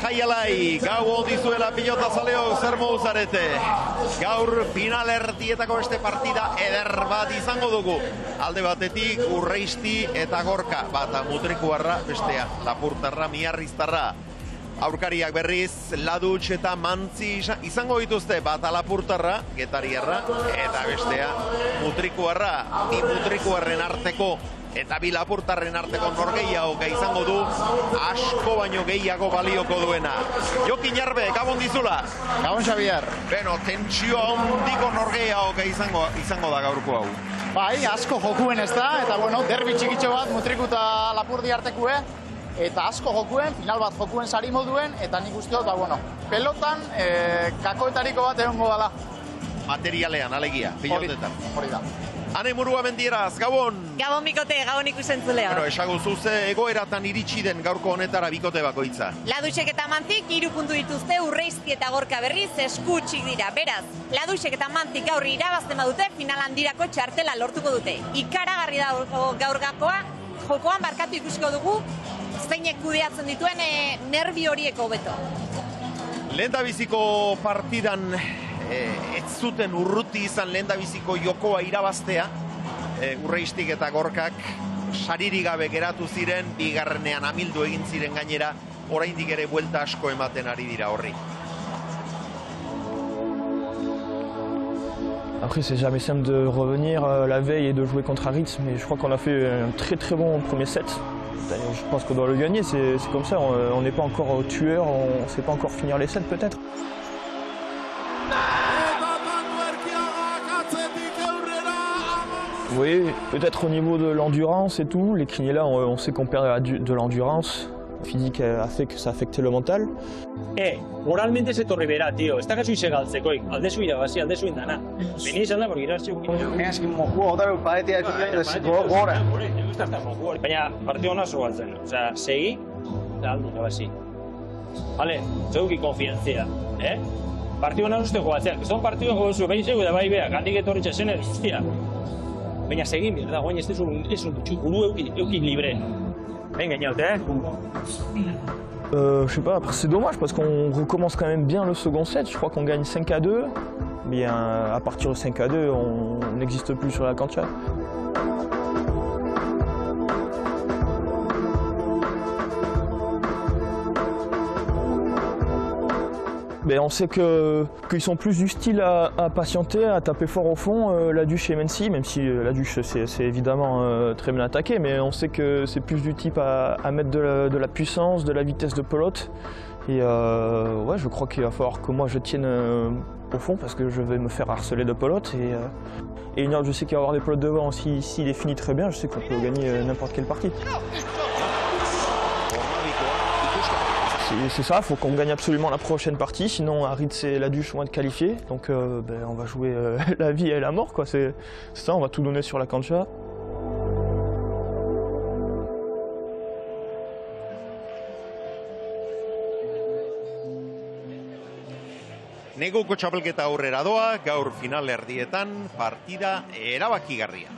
Jaialai, gau dizuela pilota zaleo zer modu zarete. Gaur finalerdietako beste partida eder bat izango dugu. Alde batetik Urreisti eta Gorka, bata Mutrikuarra, bestea Lapurtarra, Miarriztarra. Aurkariak berriz, Ladutx eta Mantzi izango dituzte, bata Lapurtarra, Getariarra, eta bestea Mutrikuarra. Bi Mutrikuarren arteko eta bi Lapurtarren arteko norgehiagoka izango du, asko baino gehiago balioko duena. Jokin Jarbe, gabon dizula. Gabon, Xabier. Beno, tentsioa hondiko norgehiagoka izango da gaurko hau. Bai, asko jokuen ez da, eta bueno, derbi txikitxo bat Mutriku eta Lapurdi artekue, eta asko jokuen, final bat jokuen sari moduen, eta nik uste dut, bueno, pelotan kakoetariko bat egongo dala. Materialean, alegia, pilotetan. Hori da. Ane Murua Mendieraz, gabon! Gabon bikote, gabon ikusentzulea. Bueno, esaguzu ze egoeratan iritsi den gaurko honetara bikote bakoitza. Ladutxek eta Mantik 3 puntu dituzte, Urreisti eta Gorka berriz eskutxik dira. Beraz, Ladutxek eta Mantik gaur irabazten badute, final handirako txartela lortuko dute. Ikaragarri da gaur gakoa, jokoan barkatu ikusiko dugu, zeinek kudeatzen dituen nervi horiek hobeto. Lehendabiziko partidan ez zuten urruti izan lehendabiziko jokoa irabaztea. Urreistik eta Gorkak saririk gabe geratu ziren, bigarrenean amildu egin ziren gainera, oraindik ere buelta asko ematen ari dira horri. Après, c'est jamais simple de revenir la veille et de jouer contre Aritz, mais je crois qu'on a fait un très très bon premier set. Je pense qu'on doit le gagner, c'est comme ça, on n'est pas encore tueur, on ne sait pas encore finir les sets peut-être. Oui, peut-être au niveau de l'endurance et tout, les Quiniela, on sait qu'on perd de l'endurance. Le physique a fait que ça affectait le mental. Moralmente se torribera, tío. Ez da gazu izegaltzekoik. Aldezu irabazi, aldezu indana. Beni izan da, porque irabazio... Ez que mojua otra vez padetea gora. Baina, partio hona zogaltzen. Osea, segi, eta aldu irabazi. Vale, zeuki konfiantzia, Partio hona uste jogatzea. Zon partio gozu, behin zegu da bai beha, gandik etorritxe zen guztia. Baina segi, mierda, guain ez un dutxu, guru eukin libre. Venga, gainaute, Je sais pas, après c'est dommage parce qu'on recommence quand même bien le second set. Je crois qu'on gagne 5-2. Mais à partir de 5-2, on n'existe plus sur la cancha. Mais on sait qu'ils sont plus du style à patienter, à taper fort au fond, Ladutx et Mensi, même si Ladutx c'est évidemment très bien attaqué, mais on sait que c'est plus du type à mettre de la puissance, de la vitesse de pelote. Et ouais, je crois qu'il va falloir que moi je tienne au fond parce que je vais me faire harceler de pelote. Et je sais qu'il va y avoir des pelotes devant, s'il est fini très bien, je sais qu'on peut gagner n'importe quelle partie. C'est ça, il faut qu'on gagne absolument la prochaine partie, sinon Aritz et Ladutx vont être qualifiés. Donc on va jouer la vie et la mort, quoi. C'est ça, on va tout donner sur la cancha. Negoko txapelketa aurrera doa, gaur final erdietan partida erabakigarria.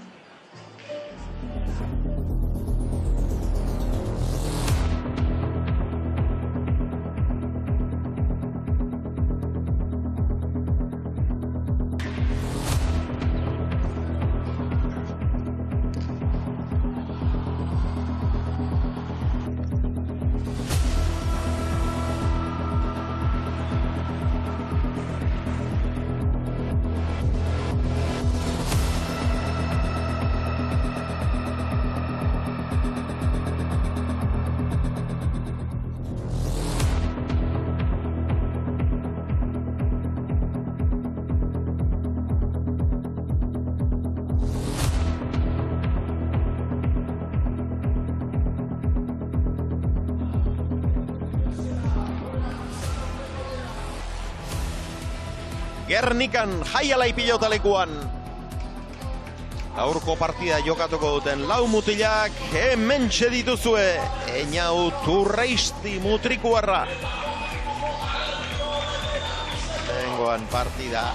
Gernikan Jaialai pilotalekuan. Gaurko partida jokatuko duten lau mutilak hementxe dituzue. Einaut Urreisti Mutrikuarra. Lehengoan partida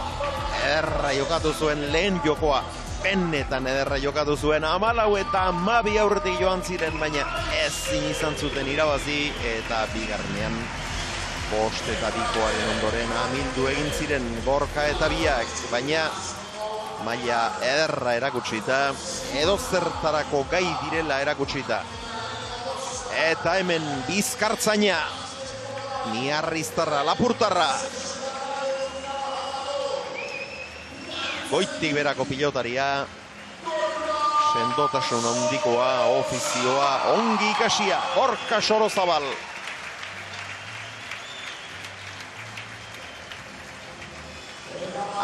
ederra jokatu zuen lehen jokoa. Benetan ederra jokatu zuen 14 eta 12 aurretik joan ziren, baina ezin izan zuten irabazi eta bigarrenean bost eta bikoaren ondoren amildu egin ziren Gorka eta biak, baina maila ederra erakutsita, edo zertarako gai direla erakutsita. Eta hemen Bizkartzaina, Miarriztarra, Lapurtarra. Goitik berako pilotaria, sendotasun handikoa, ofizioa, ongi ikasia, Gorka Sorozabal.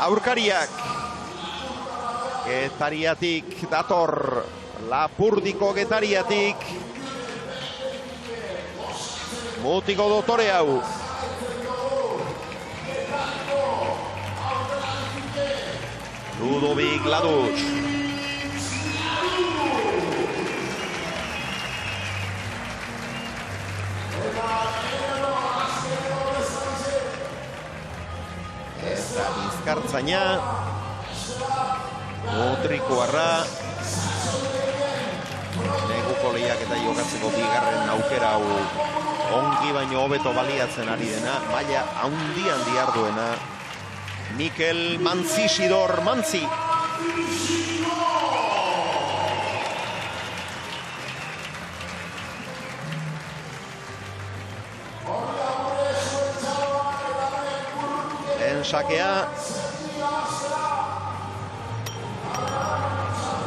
Aurkariak, Getariatik dator, Lapurdiko Getariatik, mutiko dotore hau. Ludovic Laduch. Eta Bizkartzaina, Mutrikuarra, neguko lehiak eta jokatzeko bigarren aukera hau ongi baino hobeto baliatzen ari dena, maila handian diarduena, Mikel Mantzisidor Mantzi. Lehen sakea,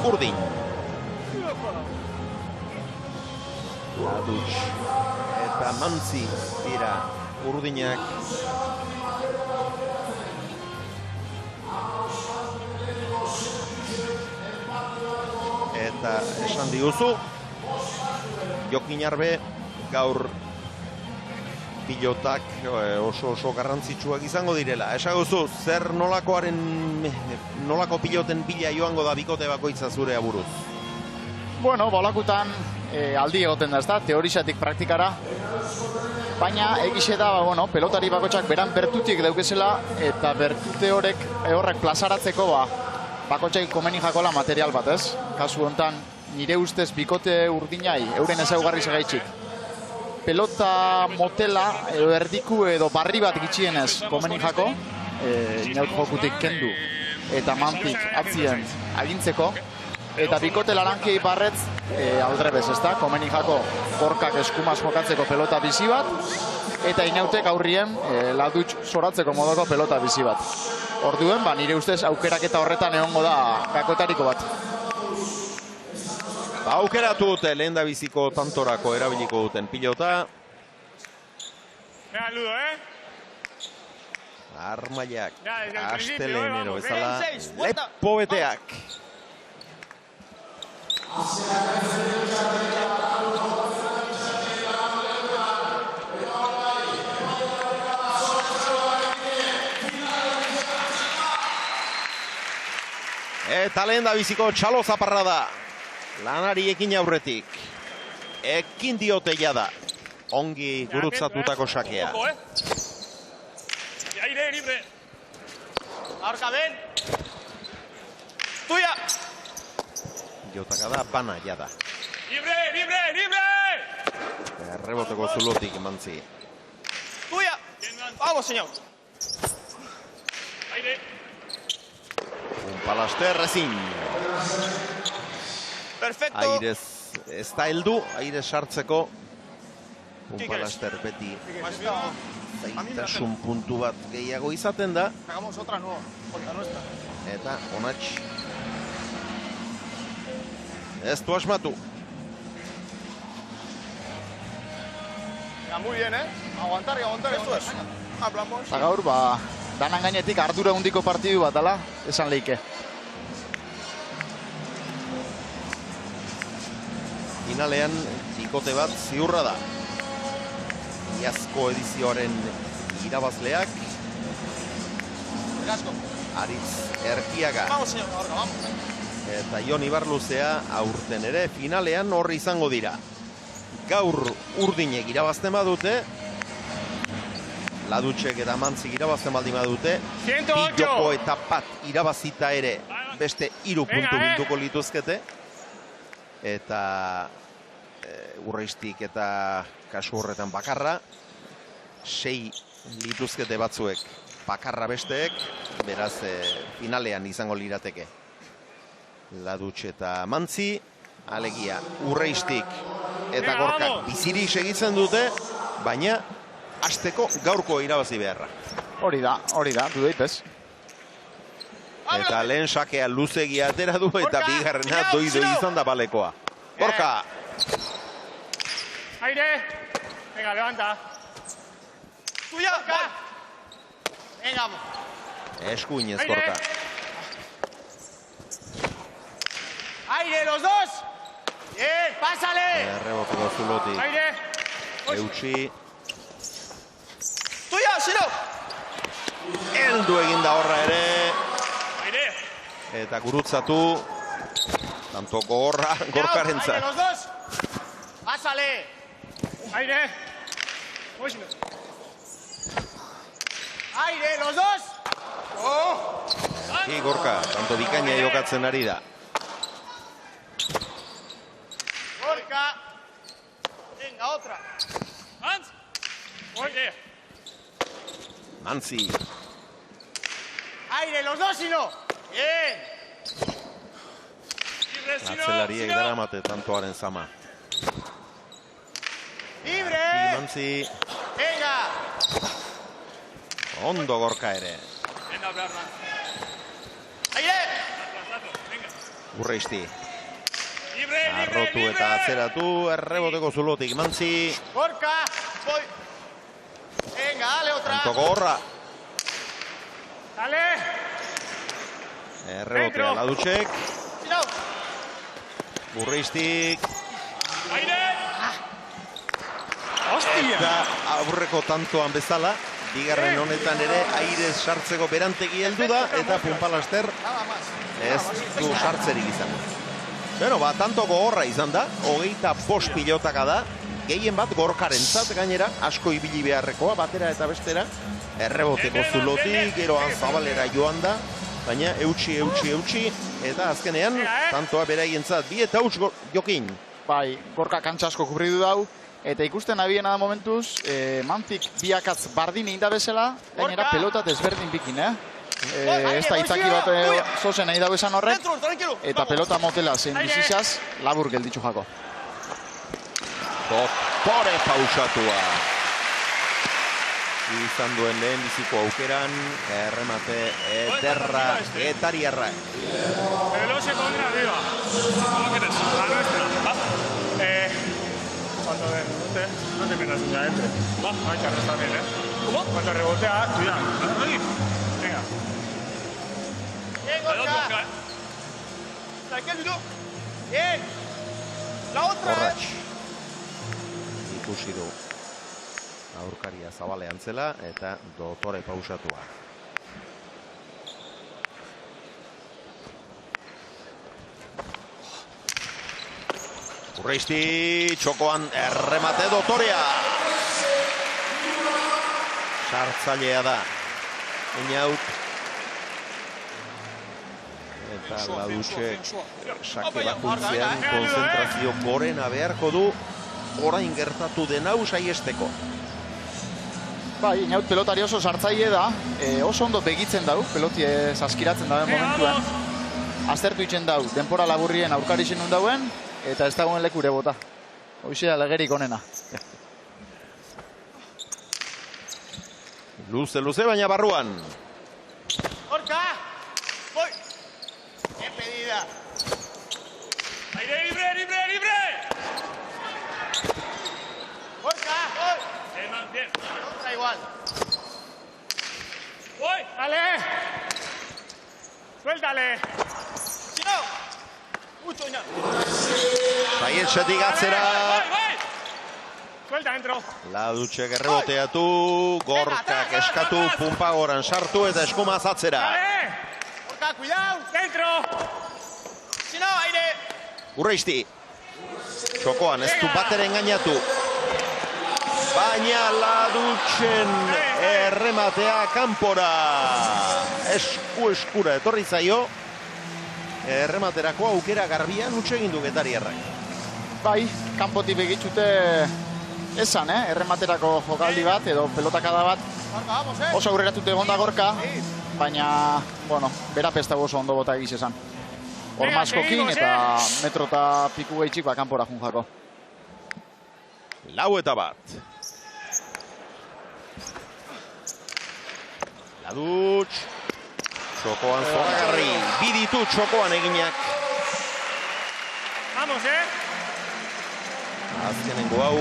Urdin. Laduch eta Mantzi dira Urdinak. Eta esan diguzu, Jokin Arbe gaur pilotak oso garrantzitsuak izango direla. Esaguzu, zer nolako piloten bila joango da bikote bakoitza zure aburuz? Bueno, bolakutan aldi egoten da, ez da, teorizatik praktikara. Baina egize da, pelotari bakotxak beran bertutik daukezela eta bertute horrek plazaratzeko bakotxak komeni jakola material bat, ez? Kasu hontan, nire ustez bikote urdinai, euren ezaugarri segaitxik. Pelota motela, edo erdiku edo barri bat gitxienez komeni jako, inaut jokutik kendu eta mantik atzien agintzeko. Eta bikote larankiei barretz, aldrebez, ez da? Komeni jako Gorkak eskumaz jokatzeko pelota bizi bat, eta inautek aurrien Laduch zoratzeko modoko pelota bizi bat. Orduen, nire ustez aukeraketa horretan egongo da gakotariko bat. Aukeratu dute lehen da biziko tantorako erabiliko duten pilota. Armaiak, astelenero bezala, lepo beteak. Eta lehen da biziko txalo zaparra da. Lanari ekin aurretik. Ekin diote jada. Ongi gurutzatutako sakea. Aire libre. Aurka ben. Tuia. Jotaka da, bana jada. Libre, libre, libre. Erreboteko zulotik Mantzi. Tuia. Vamos, señor. Aire. Un palaster ezin. Perfecto. Airez ez da heldu, airez sartzeko. Un palaster beti zaitasun puntu bat gehiago izaten da. Hagamos otra nueva, contra nuestra. Eta onatx. Ez du asmatu. Muy bien, aguantar. Esto es. Hablamos. Eta gaur, danan gainetik ardura hundiko partidu bat, ala, esan leike. Finalean, bikote bat ziurra da. Iazko edizioaren irabazleak. Aritz Erkiaga. Vamos, señor, ahora, vamos. Eta Jon Ibarluzea aurten ere finalean horri izango dira. Gaur Urdinek irabazten badute, Laduchek eta Mantzik irabazten baldin badute, bi joko eta bat irabazita ere beste 3 puntu bilduko lituzkete. Eta Urreiztik eta kasu horretan bakarra, 6 lituzkete batzuek bakarra besteek, beraz finalean izango lirateke. Ladutx eta Mantzi, alegia Urreistik eta Gorkak bizirik segitzen dute, baina hasteko gaurko irabazi beharra. Hori da, dudeit ez. Eta lehen sakea luzegia atera du eta bigarrena doi-doi izan da balekoa. Gorka! Aire! Venga, levanta. Tuya! Venga, vamos. Eskuinez Gorka. Aire, los dos! Bien, pásale! Erreboteko Zulotik. Aire! Eutsi. Tuya, Sino! Heldu egin da horra ere. Aire! Eta gurutzatu. Tanto gogorra Gorkarentzat. Aire, los dos! Pásale! Aire! Aire, los dos! Oh! Gorka, tanto bikaina jokatzen ari da. Gorka! Venga, otra! Hans! Oye! Mantzi. Aire, los dos, Sino! Bien! Atzelariek daramate tantoaren zama. Libre! Mantzi. Venga! Ondo Gorka ere. Aire! Urreisti. Arrotu eta atzeratu, erreboteko Zulotik Mantzi. Gorka! Voy! Venga, dale otra! Tanto gogorra. Dale! Errebotea Ladutxek. Sino! Urreistik. Aire! Eta aurreko tantoan bezala, bigarren honetan ere airez sartzeko berantegi heldu da, eta Punpalaster ez du sartzerik izan. Bueno, tanto gogorra izan da, 25 pilotaka da, gehien bat Gorkarentzat gainera, asko ibili beharrekoa, batera eta bestera, erreboteko Zulotik, geroan Zabalera joan da, baina eutxi, eta azkenean, tantoa beraientzat, bi eta huts jokin. Bai, Gorka kantxa asko kubridu dau, eta ikusten abiena da momentuz, Mantzik biakatz bardin egin da bezala, gainera pelotat ezberdin bikin, ez da itzaki bat zozen nahi dago esan horrek, eta pelota motela zein bizizaz, labur gelditzu jako. Dotore pausatua. Izan duen lehen biziko aukeran, erremate ederra etariarra. Veloce contra arriba. ¿Cómo quieres? La nuestra. Cuando rebote, no te metas ya entre. Hay que arrestar bien, ¿Cómo? Cuando rebotea, cuidado. Venga. Bien, Gorka. Tranquilo. Bien. La otra. Horratx. Ikusi du. Aurkaria Zabalean zela eta dotore pausatua. Urreisti txokoan erremate dotorea. Sartzailea da. Einaut. Eta Ladutxek sake bakuntzean konzentrazio gorena beharko du orain gertatu den hau saiesteko. Bai, Inaut pelotari oso sartzaile da, oso ondo begitzen dau, peloti saskiratzen dauen momentuan. Aztertu itzen dau, denpora laburrien aurkari zen dauen, eta ez dagoen lekure bota. Hoxe legerik onena. Luze, baina barruan. Gorka! Voy! Bien pedida. Aire, libre! Gorka! Voy! Bien. Otra igual. Voy! Dale! Suéltale! Si no! Mucho ya. Saietxetik atzera. Voy! Suelta, dentro. Ladutxek erreboteatu, Gorkak eskatu, Punpagoran sartu eta eskumaz atzera. Dale! Gorka, cuidado! Dentro! Si no, aire! Urreisti. Txokoan ez du bateren gainatu. Baina Ladutxen errematea kanpora. Eskura etorri zaio. Errematerako aukera garbian utxe egin du getariarrak. Bai, kanpotik begitzute esan, errematerako jokaldi bat edo pelotakada bat Oso aurreratute egon da Gorka, baina, bueno, berapez dago oso ondo bota egiz esan. Hormazkokin eta metro eta piku gehitxik kanpora junjako. 4-1. Ladutx. Txokoan zoragarri. Biditu txokoan eginak. Vamos, Azkenengo hau,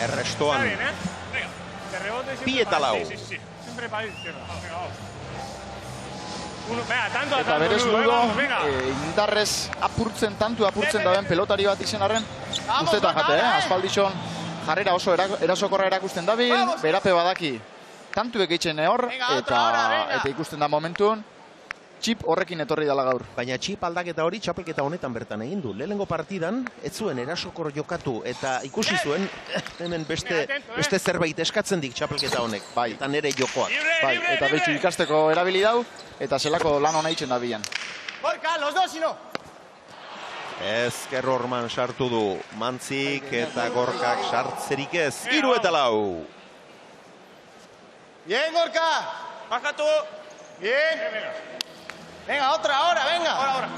errestoan. Está bien, Venga, de rebote siempre. Pi eta lau. Sí. Siempre para izquierda. Venga, vamos. Venga, tanto a Eta tanto. berez Ludo, Ludo, vamos, venga. indarrez apurtzen daben pelotari bat izen arren, ustetan jate, aspaldixon jarrera oso erasokorra erakusten dabil, berape badaki tantuek eitzen hor, eta ikusten da momentun, txip horrekin etorri dela gaur. Baina txip aldaketa hori txapelketa honetan bertan egin du. Lehenengo partidan, ez zuen erasokor jokatu eta ikusi zuen hemen beste zerbait eskatzen dik txapelketa honek. Bai. Eta nere jokoak. Bai, eta behitxu ikasteko erabili dau, eta zelako lan hona itzen da bilan. Gorka, los dos, si no. Ezker Horman sartu du Mantzik eta Gorkak sartzerik ez. 3-4. Bien, Gorka. Baja tú. Bien. Venga, otra, ahora, venga. Ahora.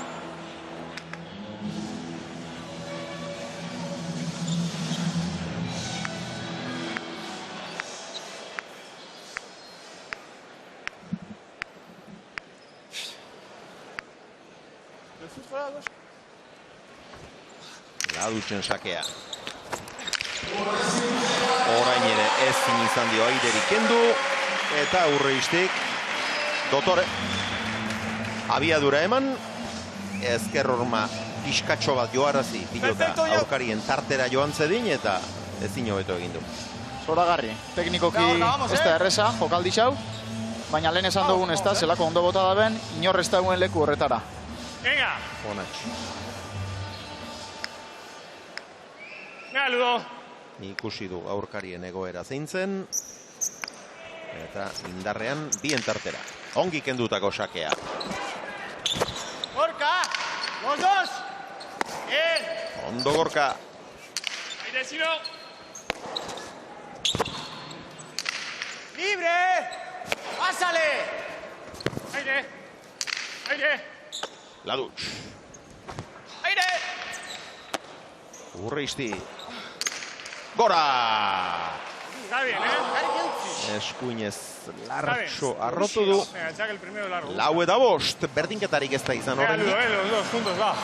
Ladutxen sakea. Orain ere ezin izan dio airerik kendu. Eta Urreiztik dotore. Abiadura eman. Ezker Horma pixkatxo bat joarazi pilota aurkarien tartera joan zedin eta ezin hobeto egin du. Zoragarri, teknikoki ez da erreza, jokaldi xau, baina lehen esan dugun ez da, zelako ondo bota da ben, inor ez dagoen leku horretara. Venga. Onatx. Venga, Ludo. Ikusi du aurkarien egoera zeintzen. Eta indarrean bien tartera. Ongi kendutako sakea. Gorka, los dos. Bien. Ondo Gorka. Aire, si no. Libre. Pásale. Aire. Ladutx. Aire. Urreizti. Gora! Está bien, Eskuinez lartxo arrotu du. Venga, echa que el primero largo. 4-5, berdinketarik ez da izan Venga, horrein. Ludo, los dos juntos, va.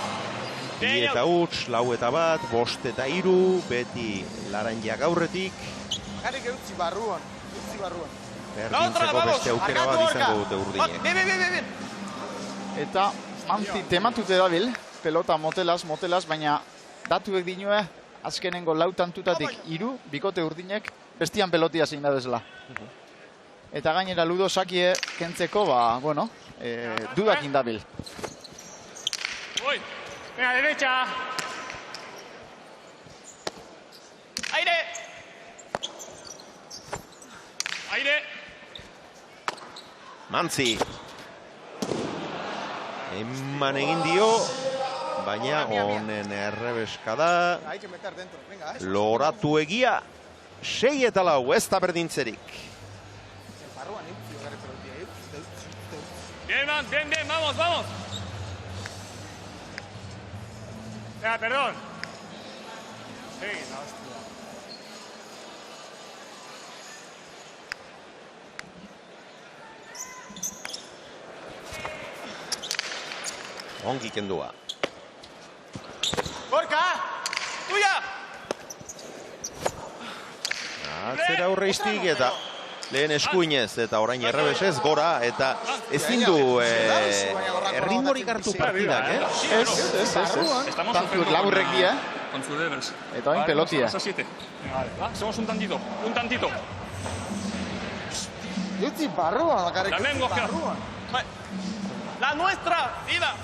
2-1, 4-1, 5-3, beti Laranjak aurretik. Jarrik eutzi barruan. Berdintzeko beste aukera bat izango dute urdinek. Bien. Eta tematute dabil, pelota motelaz, baina datuek dinue, azkenengo lau tantutatik 3, bikote urdinek, bestian pelotia zein da bezala. Eta gainera Ludo sakie kentzeko, dudakin dabil. Voy. Venga, derecha. Aire. Mantzi. Eman egin dio, baina honen errebeska da. Hay que meter dentro, venga. Loratu egia, 6-4, ez da berdintzerik. Bien, man, bien, vamos. Venga, perdón. Sí, la hostia. Ongi kendua. Gorka, tuya. Atzera Urreiztik eta lehen eskuinez eta orain errebesez gora eta ezin du erritmorik hartu partidak, Ez. Tantuek laburrek dia, Con su Devers. eta hain pelotia. Vamos a 7. Vale, va. Hacemos un tantito. Eutzi barruan, También, Gorka. La nuestra, ida.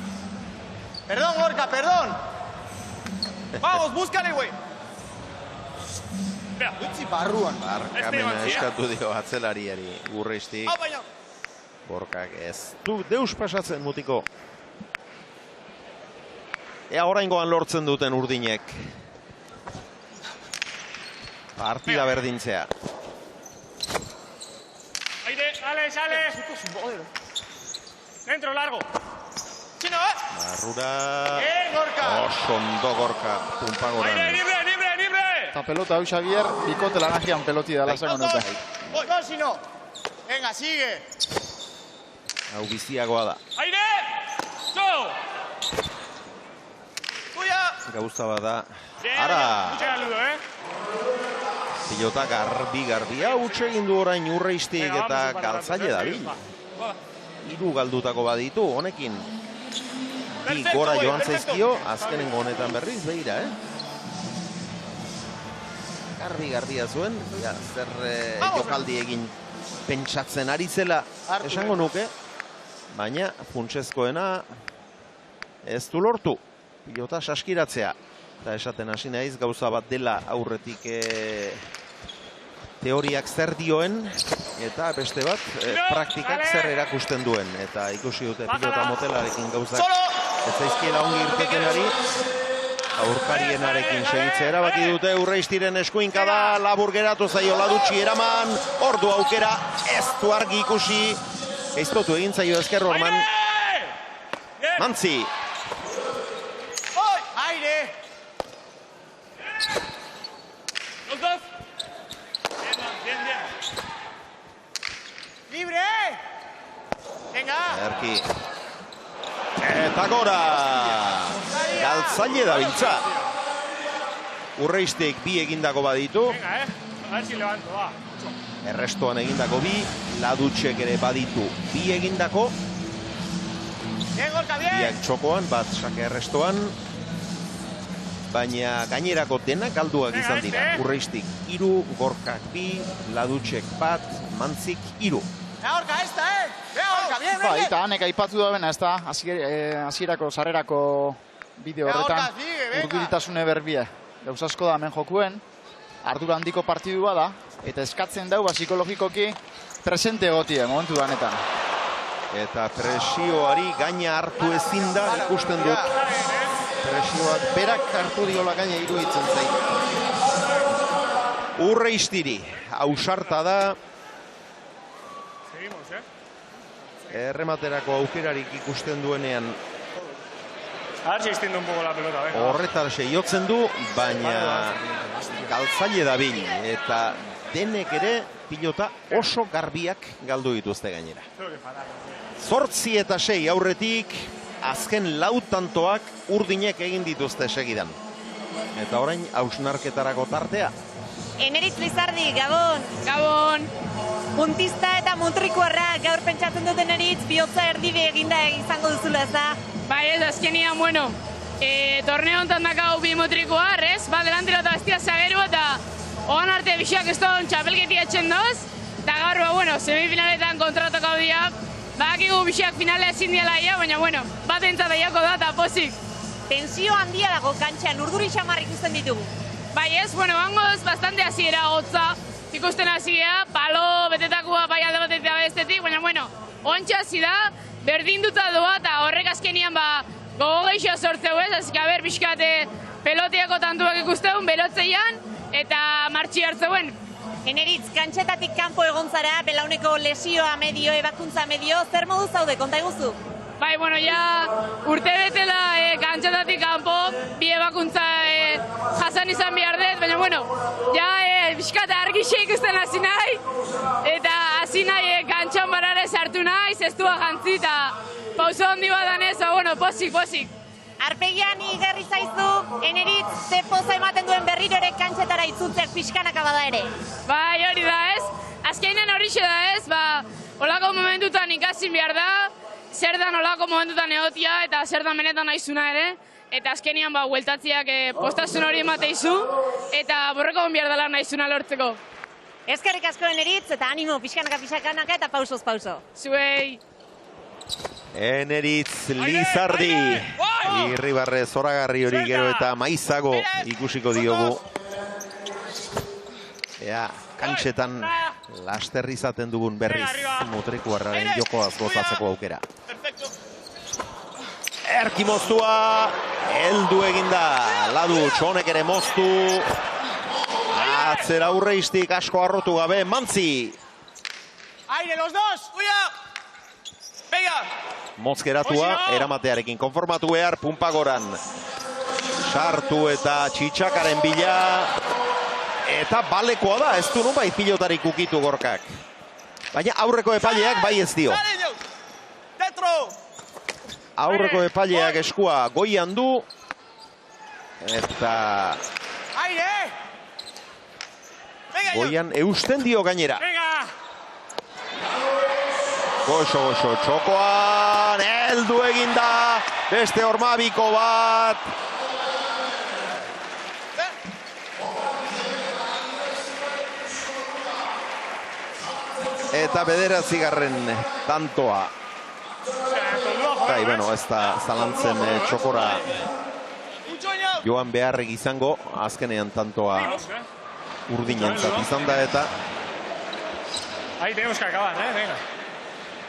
Perdón, Gorka, perdón. Vamos, búscale, güey. Vea. Eutzi barruan. Barkamena eskatu dio atzelariari Urreiztik. Baina. Gorkak ez du deus pasatzen mutiko. Ea oraingoan lortzen duten urdinek. Partida berdintzea. Sale. Dentro, largo. Chino, Barrura. Gorka. Oso ondo Gorka. Pumpagoran. Libre. Eta pelota hau Xavier, bikote lanagian peloti dela zango nuke. Dos, Chino. Venga, sigue. Hau biziagoa da. Aire! Go! Tuya. Gauza bada. Bien, Ara! mucha galudo, Pilota garbi hau egin du orain Urreiztik eta galtzaile dabil. 3 galdutako baditu, honekin. 2 gora joan zaizkio, azkenengo honetan berriz, behira, Garbi-garbia zuen, zer jokaldi egin pentsatzen ari zela esango nuke, baina funtsezkoena ez du lortu, pilota saskiratzea. Eta esaten hasi naiz, gauza bat dela aurretik teoriak zer dioen, eta beste bat praktikak zer erakusten duen. Eta ikusi dute pilota motelarekin gauzak ez zaizkiela ongi irteten ari, aurkarienarekin segitzea erabaki dute. Urreistiren eskuinka da, labur geratu zaio Ladutxi eraman, ordu aukera ez du argi ikusi, geiztotu egin zaio ezker Orman. Mantzi. Aire. Los dos. Bien. Libre. Venga. Erki. Eta gora! Galtzaile da biltza. Urreiztik 2 egindako baditu. Venga, a ver si levanto, va. Errestoan egindako 2, Ladutxek ere baditu 2 egindako. Bien, Gorka, bien. 2 txokoan, bat sake errestoan. Baina gainerako denak galduak izan dira. Urreiztik 3, Gorkak 2, Ladutxek 1, Mantzik 3. Vea, Gorka, esta, Vea, Gorka, bien. Eta hanek aipatu da bena, ez da, hasierako, sarrerako bideo horretan, urduritasune berbie. Gauz asko da hemen jokuen, ardura handiko partidua da, eta eskatzen dau, psikologikoki, presente egotie, momentu danetan. Eta presioari gaina hartu ezin da, ikusten dut. Presioak berak hartu diola gaina iruditzen zait. Urreiztiri, ausarta da. Errematerako aukerarik ikusten duenean A ver si extiende un poco la pelota, venga. horretarse jotzen du, baina galtzaile dabil. Eta denek ere pilota oso garbiak galdu dituzte gainera. 8 eta 6 aurretik, azken 4 tantoak urdinek egin dituzte segidan. Eta orain hausnarketarako tartea. Eneritz Lizardi, Gabon. Gabon. Puntista eta mutrikuarra gaur pentsatzen duten Eneritz, bihotza erdibe eginda izango duzula, ez da? Bai, ez, azkenian, bueno, torneo hontan dakau 2 mutrikuar, ez? Ba, delantero eta bestia zageru eta ogan arte bixak ez don txapelketi etxen doz. Eta gaur, ba, bueno, semifinaletan kontratoko dira. Badakigu bixak finalea ezin diala ia, baina, bueno, bat entzat aiako da eta pozik. Tensio handia dago kantxean, urduri xamar ikusten ditugu. Bai, ez, bueno, bangoz, bastante hasiera hotza. Ikusten hasiera, palo betetakua bai alde batetik eta bestetik, baina, bueno, ontsa hasi da, berdinduta doa eta horrek azkenian, ba, gogo geixo sortzeu ez, azik, aber, pixkate pelotiako tantuak ikusteun, belotzeian, eta martxi hartzeuen. Eneritz, kantxetatik kanpo egon zara, belauneko lesioa medio, ebakuntza medio, zer modu zaude, konta iguzu? Bai, bueno, ja urte betela kantxetatik kanpo, 2 ebakuntza jasan izan behar dut, baina, bueno, ja pixkat argixe ikusten hasi nahi, eta hasi nahi kantxan barare sartu nahi, zestua jantzi, eta pauso handi bat danez, bueno, pozik. Arpegian igarri zaizu, Eneritz, ze poza ematen duen berriro ere kantxetara itzultzek pixkanaka bada ere. Bai, hori da ez, azkeinen horixe da ez, ba, olako momentutan ikasin behar da, zer da olako momentutan egotia eta zer da menetan naizuna ere, eta azkenian ba, hueltatziak postasun hori emateizu, eta borreko behar dela naizuna lortzeko. Eskerrik asko Eneritz, eta animo, pixkanaka eta pausoz pauso. Zuei! Eneritz Lizardi, irribarre zoragarri hori gero eta maizago ikusiko diogu. Ea, kantxetan laster izaten dugun berriz mutrikuarraren jokoaz gozatzeko aukera. Erki moztua, heldu eginda, Ladutx honek ere moztu. Atzera Urreiztik asko arrotu gabe, Mantzi. Aire, los dos. Cuida. Venga. Mozkeratua, eramatearekin konformatu behar, Pumpagoran. Sartu eta Txitxakaren bila. Eta balekoa da, ez du nunbait pilotarik ukitu Gorkak. Baina aurreko epaileak bai ez dio. Aurreko epaileak eskua goian du. Eta goian eusten dio gainera. Goxo, txokoan, heldu eginda, beste hormabiko bat. Eta bederatzigarren tantoa. Bai, bueno, ez da zalantzen txokora joan beharrek izango, azkenean tantoa urdinentzat izan da eta... Ahí tenemos que acabar, venga.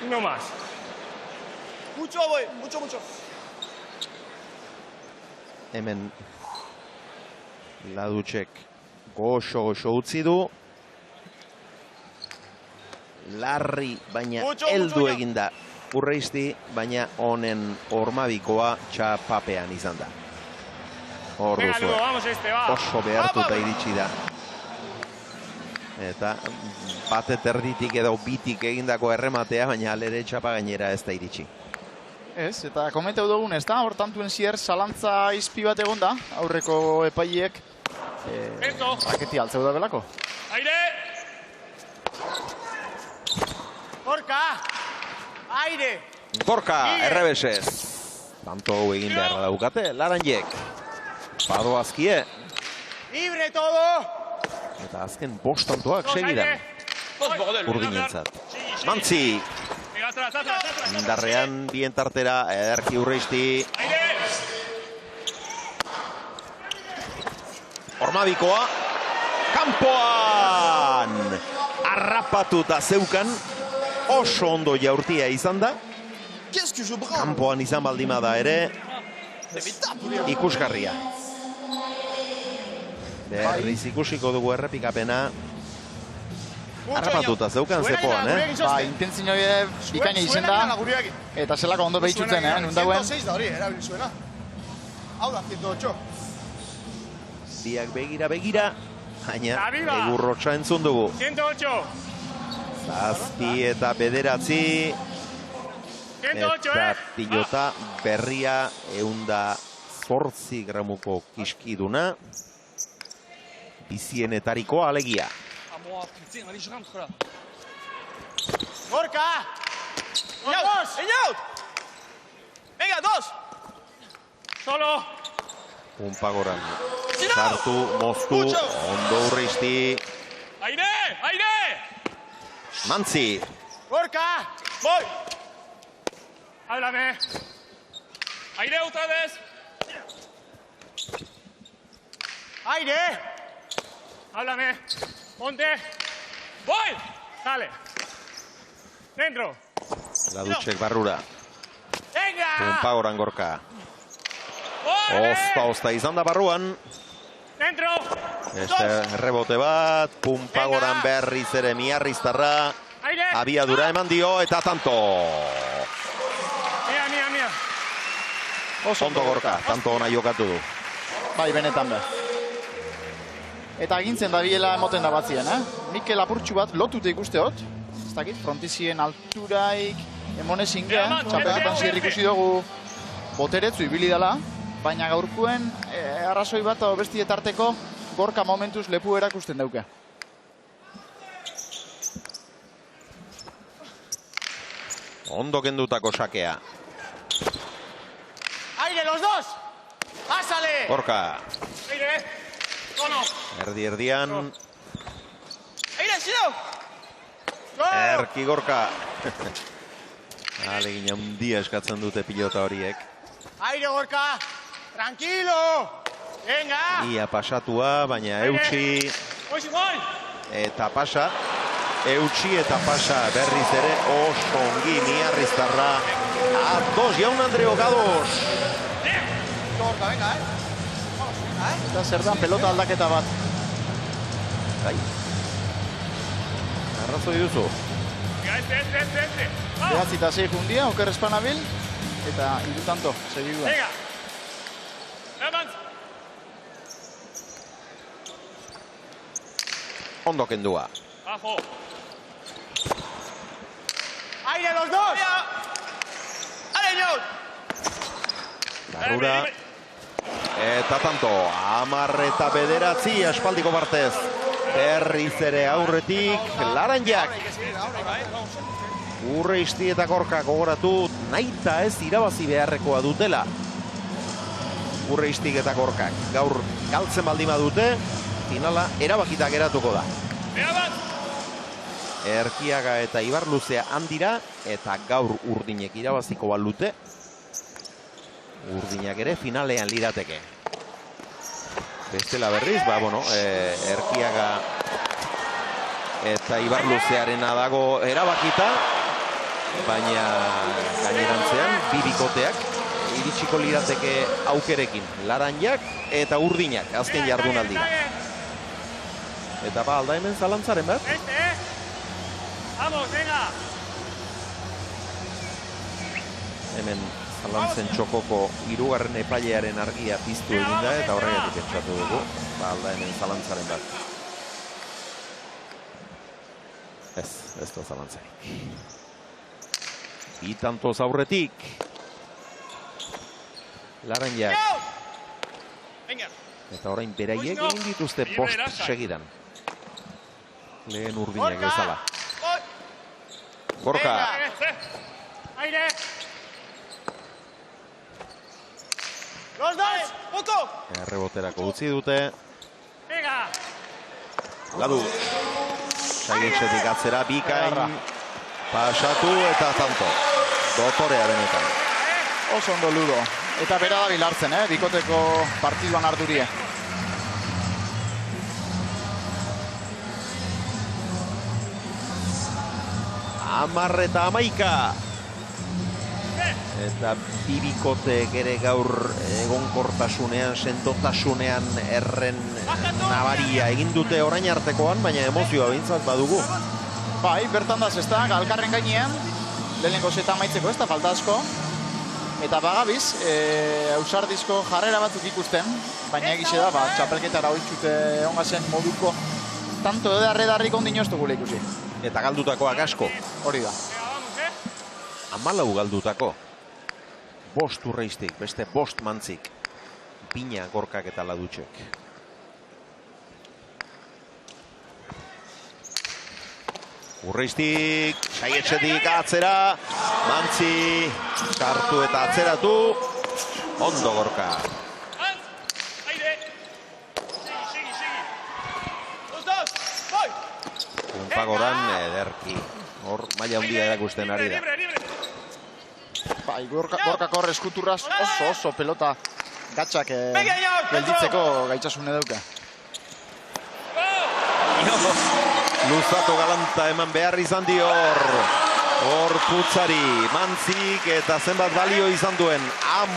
Uno más. Mucho, voy, mucho. Hemen Ladutxek goxo utzi du. Larri, baina heldu eginda Urreisti, baina honen hormabikoa txapapean izan da. Hor duzu, oso behartuta iritsi da. Eta batet erditik edo bitik egindako errematea, baina alere txapa gainera ez da iritsi. Ez, eta komenteu dugun ez da, hortantuen zier salantza izpi bat egon da, aurreko epaileek raketi altzeu da belako. Aire! Gorka! Aire! Gorka, errebesez. Tanto egin beharra daukate, Laranjek. Pado azkie. Libre todo! Eta azken bost tantoak segidan. Urdinentzat. Mantzi. Indarrean bien tartera, ederki Urreisti. Hormabikoa. Kanpoan! Arrapatuta zeukan. Oso ondo jaurtia izan da. Kanpoan izan baldimada ere. Ikusgarria. Berriz ikusiko dugu errepikapena. Arrapatuta zeukan zepoan, Ba, intentzio bikaina izen da. Eta zelako ondo behitzutzen, nundauen. 106 da hori, erabilizuena. Hau da, 108. Biak begira. Baina, egurrotxa entzun dugu. 108. Zazpi eta bederatzi. Eta pilota berria 108 gramuko kiskiduna. Bizienetariko alegia. Gorka! ¡Dos! ¡Venga, dos! Solo. Pumpagoran. Sartu, moztu, ondo Urreisti. Aire! Mantzi. Gorka! Voy! Háblame. Aire otra vez. Aire! Háblame. Ponte. Voy. Dale. Dentro. Ladutxek barrura. Venga! Pumpagoran Gorka. Voy. Osta izan da barruan. Dentro. Este rebote bat. Pumpagoran berriz ere miarriztarra. Abiadura eman dio eta tanto. Mia. Ondo Gorka, tanto ona jokatu du. Bai, benetan be. Eta agintzen da biela emoten da batzien, Mikel apurtxu bat lotute ikusteot. Ez dakit, frontizien alturaik emonezin gea. Txapelketan zier ikusi dugu boteretzu ibili dela. Baina gaurkuen arrazoi bat bestie tarteko Gorka momentuz lepu erakusten dauke. Ondo kendutako sakea. Aire, los dos! Pásale! Gorka. Aire. Tono. Erdian. Aire, sido! Erki Gorka. Alegin handia eskatzen dute pilota horiek. Aire, Gorka! Tranquilo! Venga! Ia pasatua, baina eutxi. Eta pasa. Eutxi eta pasa berriz ere oso ongi miarriztarra. Ados, jaun Andreo, gados. Gorka, venga, Eta zer da pelota aldaketa bat. Bai. Arrazoi duzu. Behatzita 6 jundia, oker espanabil, eta 3 tanto, segidua. Venga. Evans. Ondo kendua. Bajo. Aire los dos. Areñón. Barrura. Eta tanto, 10 eta 9 aspaldiko partez. Berriz ere aurretik, Laranjak. Urreisti eta Gorka gogoratu, nahita ez irabazi beharrekoa dutela. Urreistik eta Gorkak gaur galtzen baldin badute, finala erabakita geratuko da. Erkiaga eta Ibarluzea handira, eta gaur urdinek irabaziko balute. Urdinak ere finalean lirateke. Bestela berriz, Erkiaga eta Ibarluzearena dago erabakita, baina gainerantzean bi bikoteak iritsiko lirateke aukerekin. Laranjak eta Urdinak azken jardunaldira. Eta alda hemen zalantzaren bat? Vamos, venga. Hemen zalantzen txokoko 3. epailearen argia piztu egin da, eta horregatik pentsatu dugu. Alda hemen zalantzaren bat. Ez da zalantzarik. Bi tantoz aurretik. Laranjak. Eta orain beraiek egin dituzte post segidan. Lehen Urdinak bezala. Gorka. Aire. Los dos, poco. Erreboterako utzi dute. Venga. Ladu. Saietxetik atzera, bikain. Pasatu eta tanto. Dotorea benetan. Oso ondo Ludo. Eta bera da bilartzen, bikoteko partiduan ardurie. Amarre eta 11. Eta bibikotek ere gaur egonkortasunean, sentotasunean erren nabaria egin dute orain artekoan, baina emozioa bintzat badugu. Bai, bertan da zesta, galkarren gainean, lehenengo zeta maitzeko ez da falta asko. Eta bagabiz, ausardizko jarrera batzuk ikusten, baina egize da, txapelketara hoitzute ongazen moduko, tanto edarredarrik ondino ez dugule ikusi. Eta galdutakoak asko. Hori da. 14 galdutako. 5 Urreistik, beste 5 Mantzik. Pina, Gorkak eta Ladutxek. Urreistik, saietxetik atzera. Mantzi, sartu eta atzeratu. Ondo Gorka. Unpagoran ederki. Hor, maila handia erakusten ari da. Bai, Gorkako eskuturraz oso pelota gatxak gelditzeko gaitasune dauka. Luzatu galanta eman behar izan di hor putzari. Mantzik eta zenbat balio izan duen.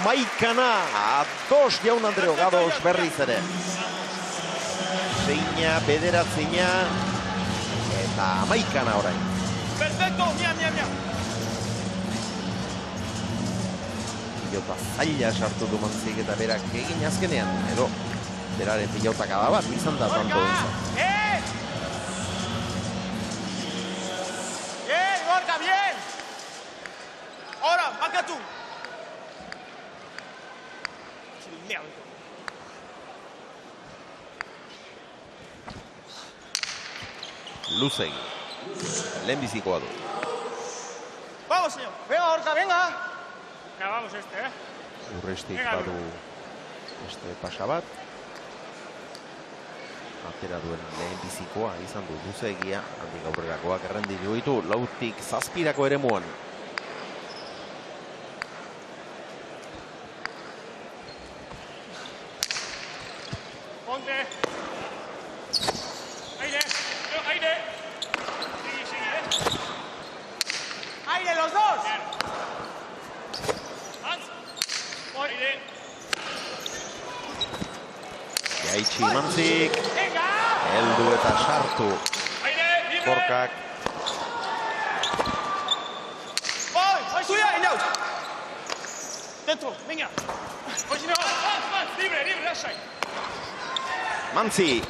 11 ados jaun Andreo gados berriz ere. 6, 9 eta 11 orain. Perfecto, mia. Pilota zaila sartu du Mantzik eta berak egin azkenean, edo beraren pilotakada bat izan da tanto dintzat. Bien, Gorka, bien. Ahora, marca tú. Luzegi, lehenbizikoa du. Vamos, señor. Venga, Gorka, venga. Venga, vamos Urreistik badu beste pasa bat. Atera duen lehenbizikoa izan du Luzegia, handik aurrerakoak errenditu ditu, 4tik 7 eremuan. Ponte. Aire. Sigue. Aire los dos. Aire. Jaitsi Mantzik, heldu eta sartu Gorkak. out. Dentro, venga. Oye, no, libre, lasai. Mantzi.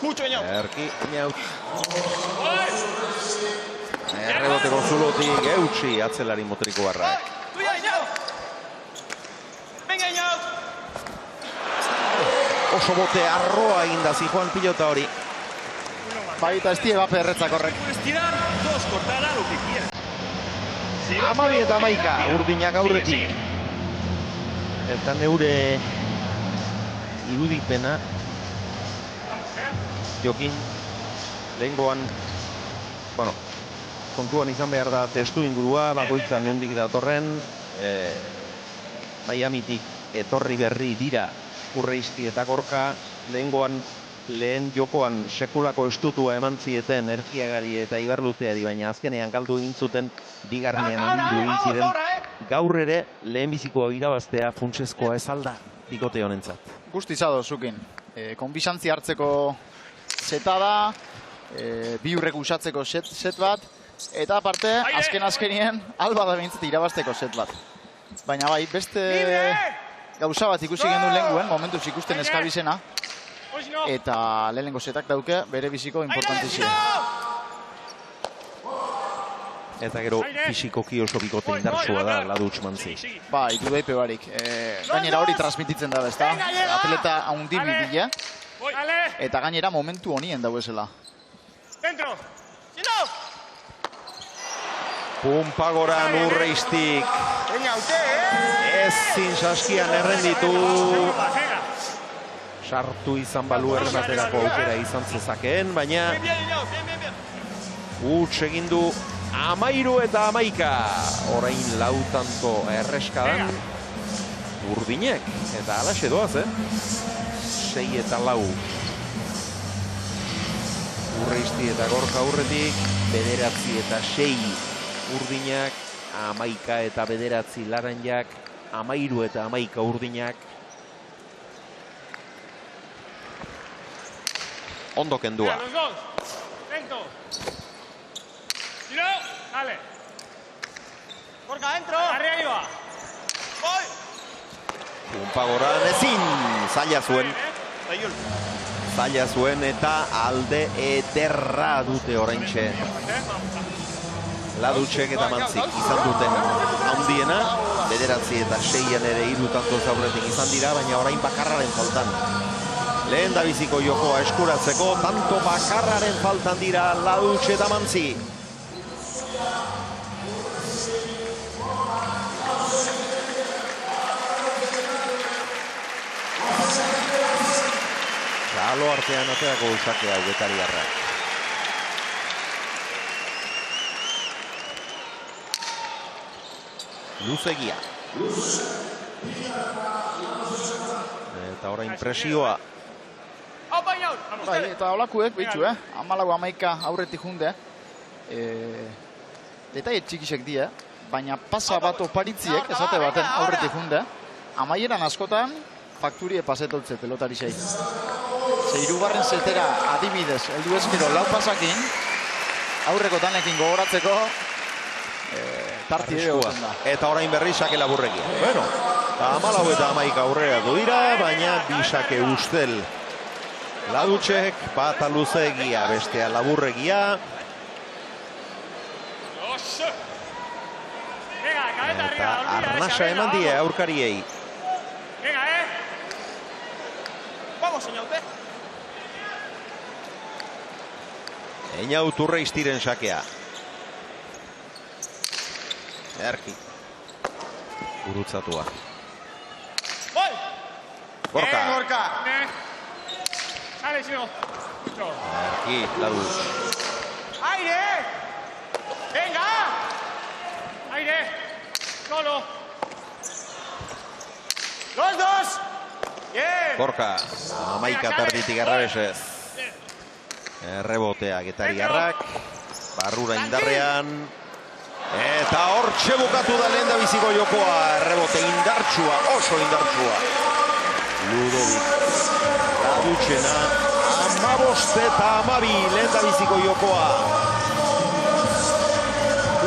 Mucho, Eñau. Erki, Eñau. Erreboteko zulotik eutxi atzelari motoriko barrak. Tuya, Eñau. Venga, Eñau. Oso bote arroa inda zijoan pilota hori. Baita ez die bape erretzak horrek. Estirar, dos, cortada, lo que quieras. Amabi eta amaika, urdinak aurretik. Eta neure irudipena Jokin lehengoan, bueno, kontuan izan behar da testu ingurua, bakoitzan nondik datorren, Miamitik etorri berri dira Urreisti eta Gorka, lehen jokoan sekulako estutua eman zieten Erkiagari eta Ibarluzeari, baina azkenean galdu egin zuten bigarrenean handitu egin ziren. Gaur ere lehenbizikoa irabaztea funtsezkoa ez alda bikote honentzat. Guztizado zukin. Konbizantzia hartzeko zeta da, bi urrek usatzeko set bat, eta aparte, azkenien, alba da bintzat irabazteko set bat. Baina bai, beste gauza bat ikusi gendun lehenguen, momentuz ikusten eskabizena, eta lehenengo setak dauke bere biziko importantizia. Eta gero fisikoki oso bikote indartsua da Ladutx Mantzi. Ba, idudaipe barik. Gainera hori transmititzen da, ezta? Atleta haundi bidila. Eta gainera momentu honien dauezela. Dentro. Pumpagoran Urreistik. Ezin saskian errenditu. Sartu izan balu errematerako aukera izan zezakeen, baina huts egin du 13 eta 11. Orain lautanto erreskadan Urdinek. Eta alaxe doaz, 6 eta 4. Urreisti eta Gorka aurretik, 9 eta 6 Urdinak, 11 eta 9 Laranjak, 13 eta 11 Urdinak. Ondo kendua. Los dos. Lento. Tiro. Dale. Gorka, dentro. Arriba. Voy. Pumpagoran ezin zaila zuen. Zaila zuen eta alde ederra dute oraintxe. Ladutxek eta Mantzik izan duten handiena. 9 eta 6 ere 3 tanto aurretik izan dira, baina orain bakarraren faltan. Lehen da biziko jokoa eskuratzeko, tanto bakarraren faltan dira Ladutx eta Mantzi. Txalo artean aterako usakea Getariarrak. Luzegia. Eta orain presioa. Bai, eta olakuek, behitxu, 14-11 aurretik junde. Detaile txikisek die, baina pasa bat oparitziek, esate baten aurretik junde. Amaieran askotan, fakturie pasetoltze pelotari sei. Hirugarren setera adibidez, heldu ezkero lau pasakin, aurreko tanekin gogoratzeko, tarti ere da. Eta orain berri sake laburregia. Bueno, 14 eta 11 aurrera du dira, baina bi sake ustel. Ladutxek bata luzegia, bestea laburregia. Eta arnasa eman die aurkariei. Venga, Vamos, señor. Eñau Urreistiren sakea. Erki. Gurutzatua. Gorka. Gorka. Sale, señor. Erki, Ladutx. ¡Aire! ¡Venga! ¡Aire! ¡Solo! ¡Los dos! ¡Bien! Gorka, 11 tarditik errebesez. Errebotea Getariarrak. Barrura indarrean. Eta hortxe bukatu da lehen da biziko jokoa. Errebote indartsua, oso indartsua. Ludovic. Ladutxena. 15 eta 12 lehen da biziko jokoa.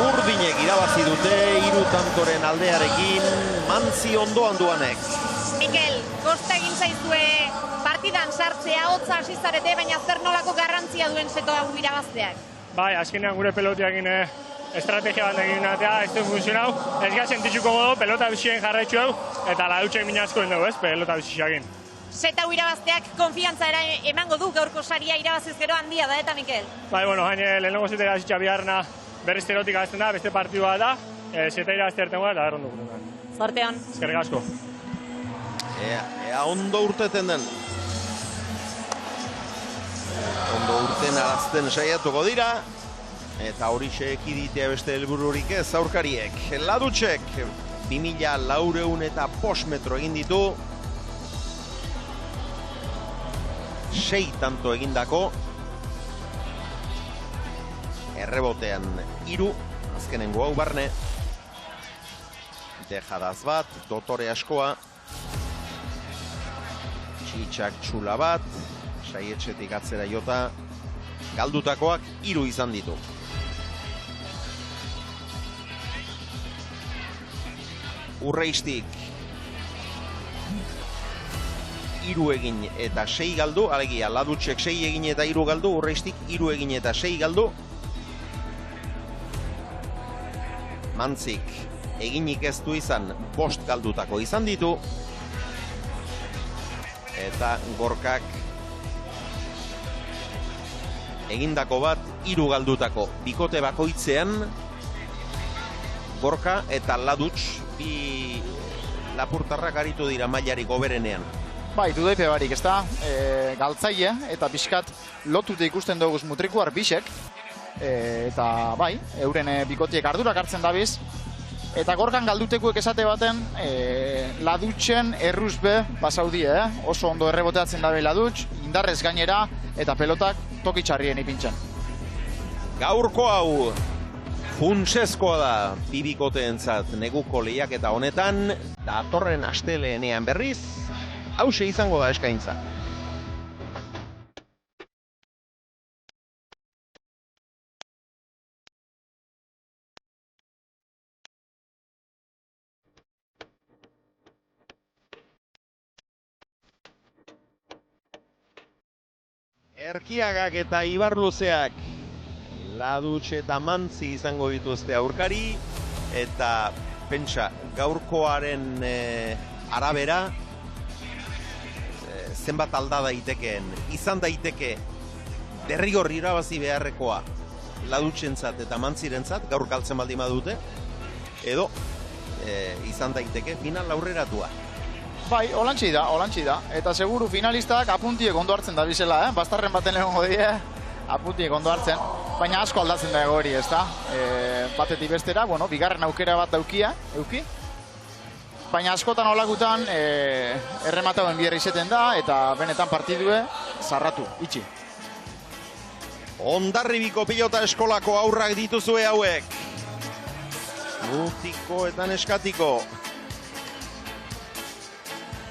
Urdinak. Urdainek irabazi dute 3 tantoren aldearekin, Mantzi ondoan duanek. Mikel, kosta egin zaizue partidan sartzea, hotza hasi zarete, baina zer nolako garrantzia duen seto hau irabazteak? Bai, azkenean gure pelotiakin estrategia bat egin atea, ez du funtzionau. Ez gazen ditxuko godo, pelota bizien jarraitzu hau, eta ladutxek minazko dugu, ez, pelota biziakin. Set hau irabazteak konfiantza emango du gaurko saria irabaziz gero handia da, eta Mikel? Bai, bueno, hain lehenengo zete gazitxa biharna berriz terotik azten da, beste partidua da, zeta irabazte ertengoa eta errondu gurean. Zorteon. Eskerrik asko. Ea ondo urteten den. Ondo urten arazten saiatuko dira. Eta horixe ekiditea beste helbururik ez aurkariek. Ladutxek 2405 metro egin ditu. 6 tanto egindako. Errebotean 3, azkenengo hau barne. Dejadaz bat, dotore askoa. Txitsak txula bat, saietxetik atzera jota. Galdutakoak 3 izan ditu. Urreistik 3 egin eta 6 galdu, alegia Ladutxek 6 egin eta 3 galdu, Urreistik 3 egin eta 6 galdu. Mantzik eginik ez du izan 5 galdutako izan ditu. Eta Gorkak egindako bat 3 galdutako. Bikote bakoitzean Gorka eta Ladutx bi lapurtarrak aritu dira mailarik hoberenean. Bai, dudaipe barik, ez da, galtzaile eta pixkat lotute ikusten dugu mutrikuar bisek. Eta bai, euren bikotiek ardurak hartzen dabiz. Eta Gorkan galdutekuek esate baten, Ladutxen erruzbe pasaudi, oso ondo erreboteatzen dabe Ladutx, indarrez gainera eta pelotak tokitxarrien ipintzen. Gaurko hau funtsezkoa da bibikoteentzat neguko lehiaketa honetan, datorren asteleenean berriz, hause izango da eskaintza. Erkiagak eta Ibarluzeak Ladutx eta Mantzi izango dituzte aurkari, eta pentsa gaurkoaren arabera zenbat alda daitekeen, izan daiteke derrigor irabazi beharrekoa Ladutxentzat eta Mantzirentzat gaur galtzen baldin badute, edo izan daiteke final aurreratua. Bai, holantxi da, eta seguru finalistak apuntiek ondo hartzen da bizela, bastarren baten lehengo die, apuntiek ondo hartzen, baina asko aldatzen da hori, ez da? Batetik bestera, bueno, bigarren aukera bat euki, baina askotan holakutan errematauen bierri izeten da, eta benetan partidue zarratu, itxi. Hondarribiko pilota eskolako aurrak dituzue hauek. Mutiko eta neskatiko.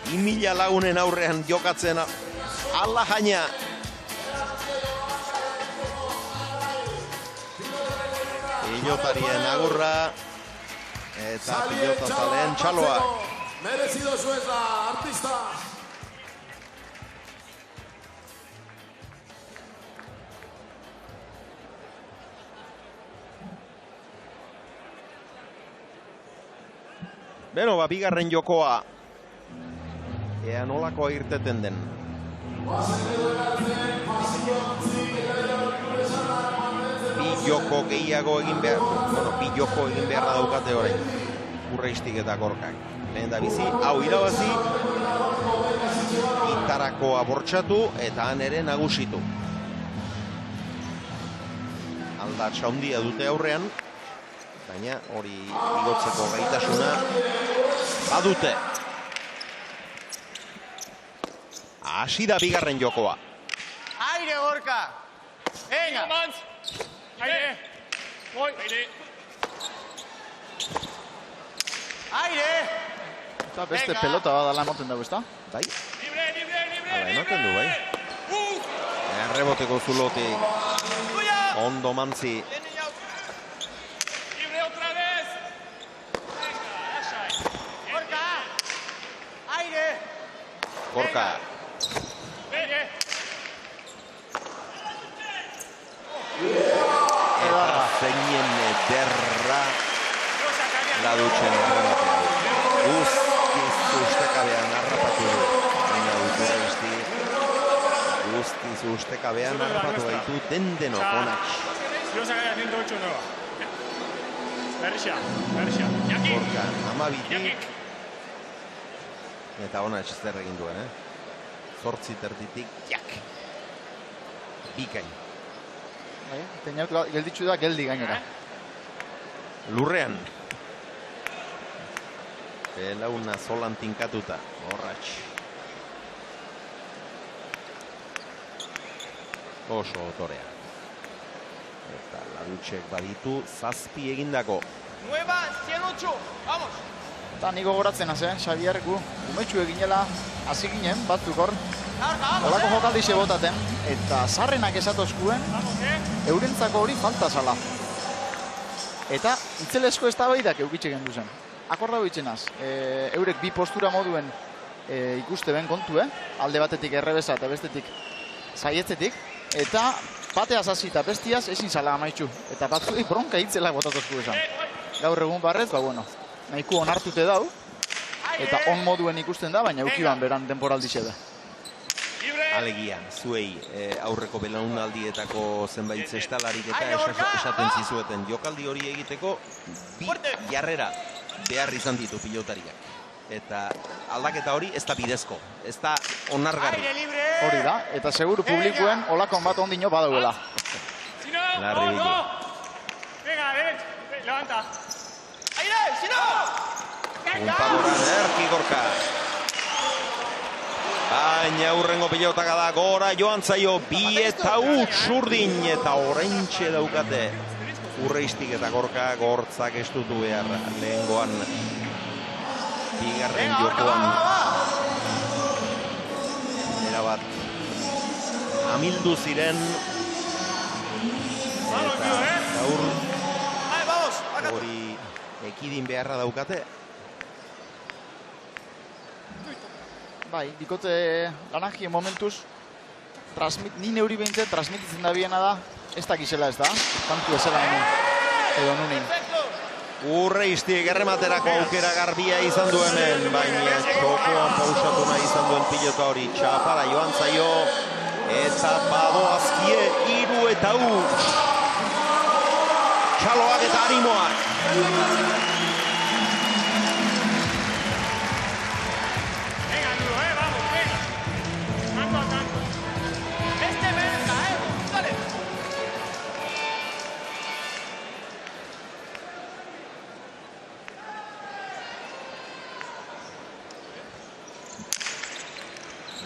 2.000 lagunen aurrean jokatzen ala jaina. Pilotarien agurra eta pilotazaleen txaloa. Merezido zueza, artista. Beno, bigarren jokoa. Ea nolakoa irteten den. Bi joko gehiago egin behar, bi joko egin beharra daukate orain. Urreistik eta Gorkak. Lehen da bizi, hau irabazi, gitarakoa bortxatu eta han ere nagusitu. Aldatxa handia dute aurrean, baina hori igotzeko gaitasuna badute. Hasi da bigarren jokoa. Aire, Gorka! Venga! Aire! Aire! Aire! Eta beste pelota badala emoten dago, ez da? Bai? Libre! Hala, ematen du, bai? Erreboteko zulotik. Ondo Mantzi. Libre otra Gorka. Eta zeinen ederra Ladutxen errematea. Guztiz ustekabean harrapatu du. Baina dut Urreisti. Guztiz ustekabean harrapatu baitu den-denok Onatx. Ziosa gaia 108 nueva. Berxia. Gorka, amabitik. Eta Onatx zer egin duen, Zortzi terditik, jak. Bikain. Teinautu gelditzu da, geldi gainera. Lurrean. Belauna zolan tinkatuta, Horratx. Oso otorea. Eta Ladutxek baditu, 7 egindako. Nueva, 108, vamos! Eta niko goratzen az, Xavier, umetxu eginela, hasi ginen, batzuk hor. Olako jokaldixe botaten, eta zarrenak esatozkuen, eurentzako hori falta zala. Eta itzelesko eztabaidak eukitxe gendu zen. Akorda bitzenaz, eurek bi postura moduen ikuste ben kontu, alde batetik errebesa eta bestetik zaietzetik, eta bateaz hasi eta bestiaz ezin zala amaitxu. Eta batzuei bronka hitzela botatozku esan. Gaur egun barrez, nahiko onartute dau, eta on moduen ikusten da, baina eukiban beran denporaldixe da. Alegia, zuei aurreko belaunaldietako zenbait zestalarik eta esaten zizueten jokaldi hori egiteko bi jarrera behar izan ditu pilotariak. Eta aldaketa hori ez da bidezko, ez da onargarri. Hori da, eta seguru publikoen olakon bat ondino badauela. Larri bilo. Venga, levanta. Aire, Sino! Unpadoran erki Gorka. Baina aurrengo pilotaka da gora joan zaio bi eta urdin eta orentxe daukate. Urreistik eta Gorka gortzak estutu behar lehengoan bigarren jokoan. Erabat amildu ziren eta gaur hori ekidin beharra daukate. Bai, dikote lanakien momentuz, ni neuri behintzen transmititzen da biena da, ez dakizela ez da, tantu ezela hemen, edo nunin. Urreistik errematerako aukera garbia izan du hemen, baina txokoan pausatu nahi izan duen pilota hori, txapara joan zaio, eta badoazkie 3 eta txaloak eta animoak.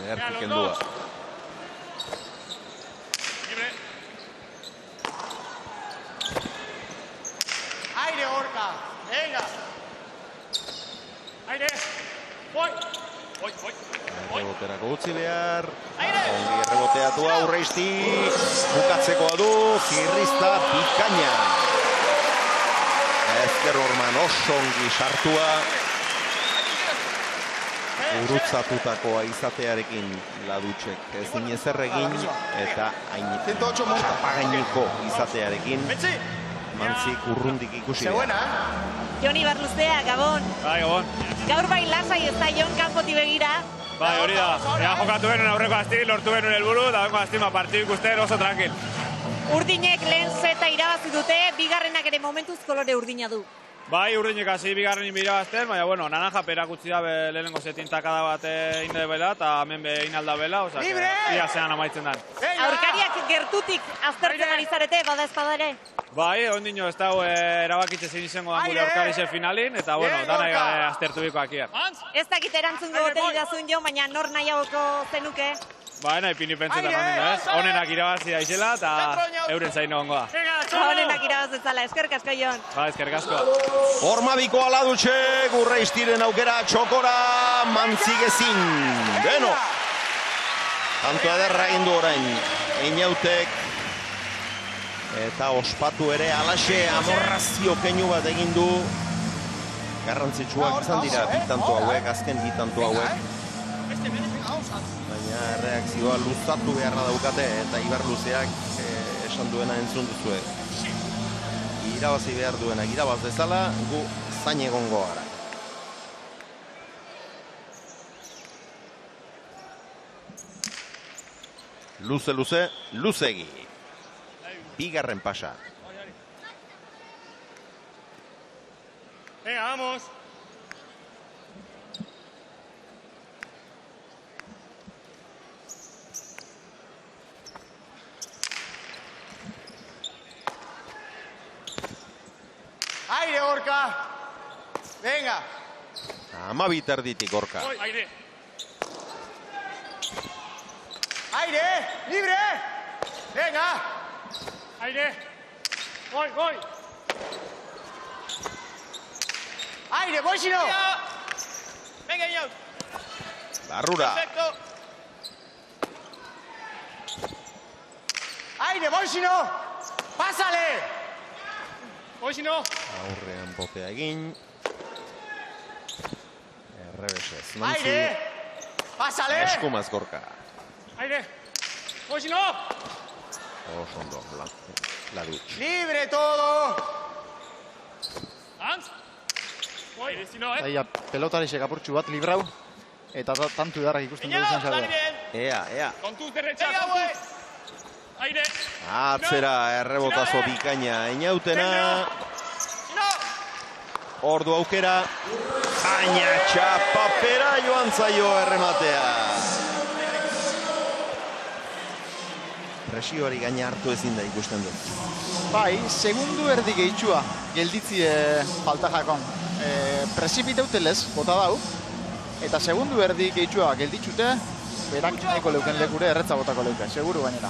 Erki kendua. Aire, Gorka, venga. Aire, voy. Erreboterako utzi behar. Ongi erreboteatua Urreisti. Bukatzekoa du, Zirrizta bikaina. Ezker Orman oso ongi sartua. Urutzatutakoa izatearekin Ladutxek ezin ezer egin eta apagaineko izatearekin Mantzik urrundik ikusi. Joni Barluzea, Gabon. Bai, Gabon. Gaur bai lasai ez da Jon kanpoti begira. Bai, hori da. Ea jokatu benuen aurreko asti, lortu benuen helburu, eta benko astima partidu ikusten oso tranquil. Urdinek lehen zeta irabazi dute, bigarrenak ere momentuz kolore urdina du. Bai, urdinek hasi bigarren irabazten, baina, bueno, naranja perakutzi da lehenengo zetin takada bat inde bela, eta hemen behin alda bela, oza, ia zean amaitzen dan. Aurkariak gertutik aztertzen ari zarete, bada ez ere? Bai, ondino ez dago erabakitze zein izango da gure aurkarixe finalin, eta, bueno, dana aztertu biko akiak. Ez dakit erantzungo bote didazun jo, baina nor nahiagoko zenuke? Ba, nahi pini pentsetan ondino, ez? Honenak irabazi daizela, eta euren zain egongoa. Honenak irabazi zala, eskerrik asko, Jon. Ba, eskerrik asko. Hormabiko Ladutxek, Urreistiren aukera txokora, Mantzik ezin. Beno, tanto ederra egin du orain, Einautek. Eta ospatu ere alaxe amorrazio keinu bat egin du. Garrantzitsuak izan dira bitanto hauek, azken bitanto hauek. Baina reakzioa luzatu beharra daukate eta Ibarluzeak esan duena entzun duzue. Irabazi behar duena irabaz dezala, gu zain egongo gara. Luze, luzegi. Bigarren pasa. Venga, vamos. Aire, Gorka. Venga. Amabi terditik, Gorka. Aire. Aire, libre. Venga. Aire. Voy. Aire, voy si no. Venga, niños. Barrura. Perfecto. Aire, voy si no. Pásale. Voy si no. Aurrean botea egin. Errebesez. Mantzi. Aire. Pásale. Eskumaz, Gorka. Aire. Voy si no. Osondo, la dutx. Libre todo. Hans. Voy, si no, Aia, pelotari segapurtxu bat librau, eta tantu edarrak ikusten dugu zen Dale xabea. bien. Ea. Con tus derechas. Venga, güey. Aire. Atzera errebotazo bikaina inautena. No. Ordu aukera. Baina txapapera joan zaio errematea. Presioari gaina hartu ezin da ikusten du. Bai, segundu erdi gehitxua gelditzi falta jakon. Prezipiteutelez, bota dau, eta segundu erdi gehitxua gelditxute, berak nahiko leuken lekure erretza botako leuken, seguru gainera.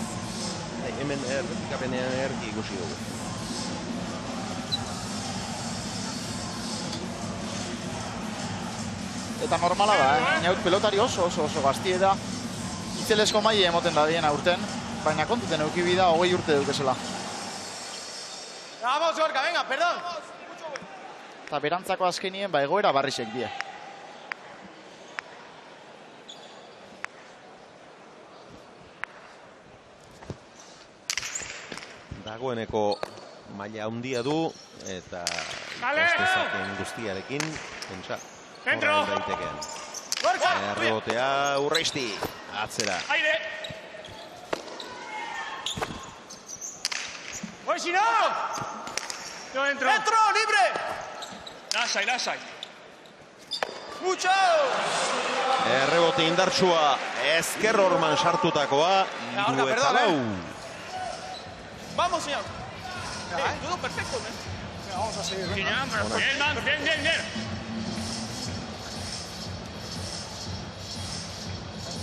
Hemen errepikapenean erdi ikusi dugu. Eta normala da, inaut pelotari oso gaztie da. Itzelesko maile emoten da diena urten, baina kontuten eukibida 20 urte dukezela. Vamos, Gorka, venga, perdón. Eta berantzako azkenien, egoera barrisek die. Dagoeneko maila handia du, eta ikastezaken guztiarekin, pentsa, horrein daitekean. Errebotea Urreisti, atzera. Aire. Voy si no. Yo entro. Dentro, libre. Lasai. Mucho. Errebote indartsua, ezker horman sartutakoa, 3-4. Vamos, señor. Todo perfecto, ¿eh? Vamos a seguir, Bien, man. Bien.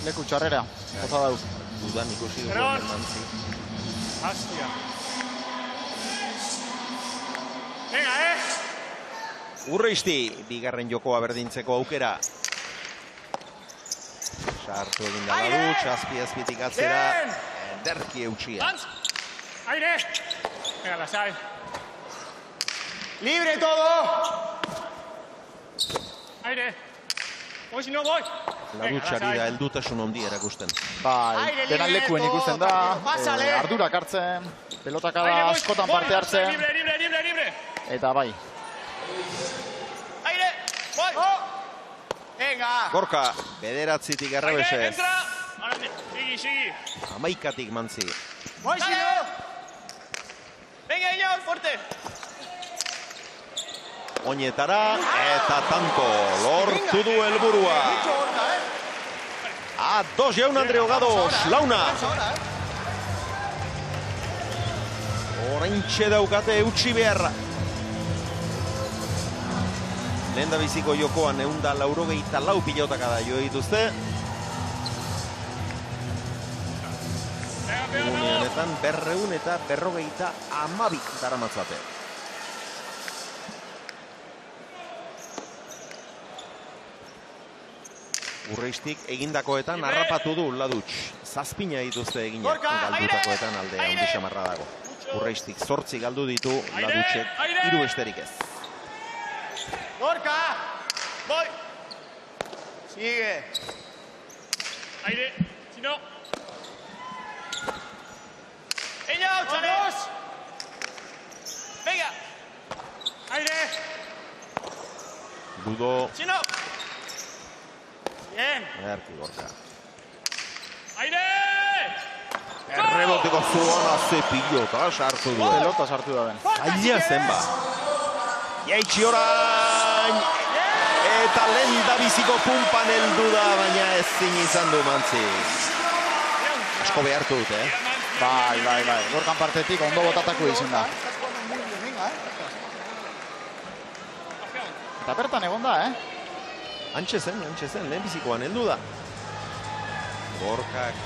Leku txarrera, bota dau. Dudan ikusi dugu Perdón. Mantzi. Hostia. Venga, Urreisti, bigarren jokoa berdintzeko aukera. Sartu egin dala du, txazpi-azpitik atzera, derki eutxia. Hans. Aire. Venga, lasai. Libre todo. Aire. Voy si no voy. Ladutxari da heldutasun handi erakusten. Bai, Aire denan libre, lekuen todo, ikusten da, pásale. ardurak hartzen, pelotakada Aire, voy. askotan Voy, parte hartzen, Libre. eta bai. Aire. Voy. Venga. Gorka, bederatzitik Aire, errebesez, entra. Ahora sigue. amaikatik Mantzi. Voy si no. Venga, niños, fuerte. Oinetara, eta tanto, lortu du helburua. Mucho, Gorka, Ados jaun Andre Hogados, launa. Oraintxe daukate eutxi beharra. Lehen da biziko jokoan 184 pilotaka da jo dituzte. Uneanetan 252 daramatzate. Urreistik egindakoetan harrapatu du Ladutx. Zazpina dituzte eginak galdutakoetan alde handi xamarra dago. Urreistik 8 galdu ditu Ladutxek 3 besterik ez. Gorka. Voy. Sigue. Aire, Chino. Ella, Charos. Venga. Aire. Dudo. Chino. Bien. Erki Gorka. Aire. Erreboteko zuana ze pilota sartu du. Pelota sartu da ben. Aia zenba. Jaitsi orain. Eta lehen da biziko pumpan heldu da, baina ezin izan du Mantzi. Asko behartu dute, Bai. Gorkan partetik ondo botatako izan da. Eta bertan egon da, Antxe zen, lehen bizikoan heldu da. Gorkak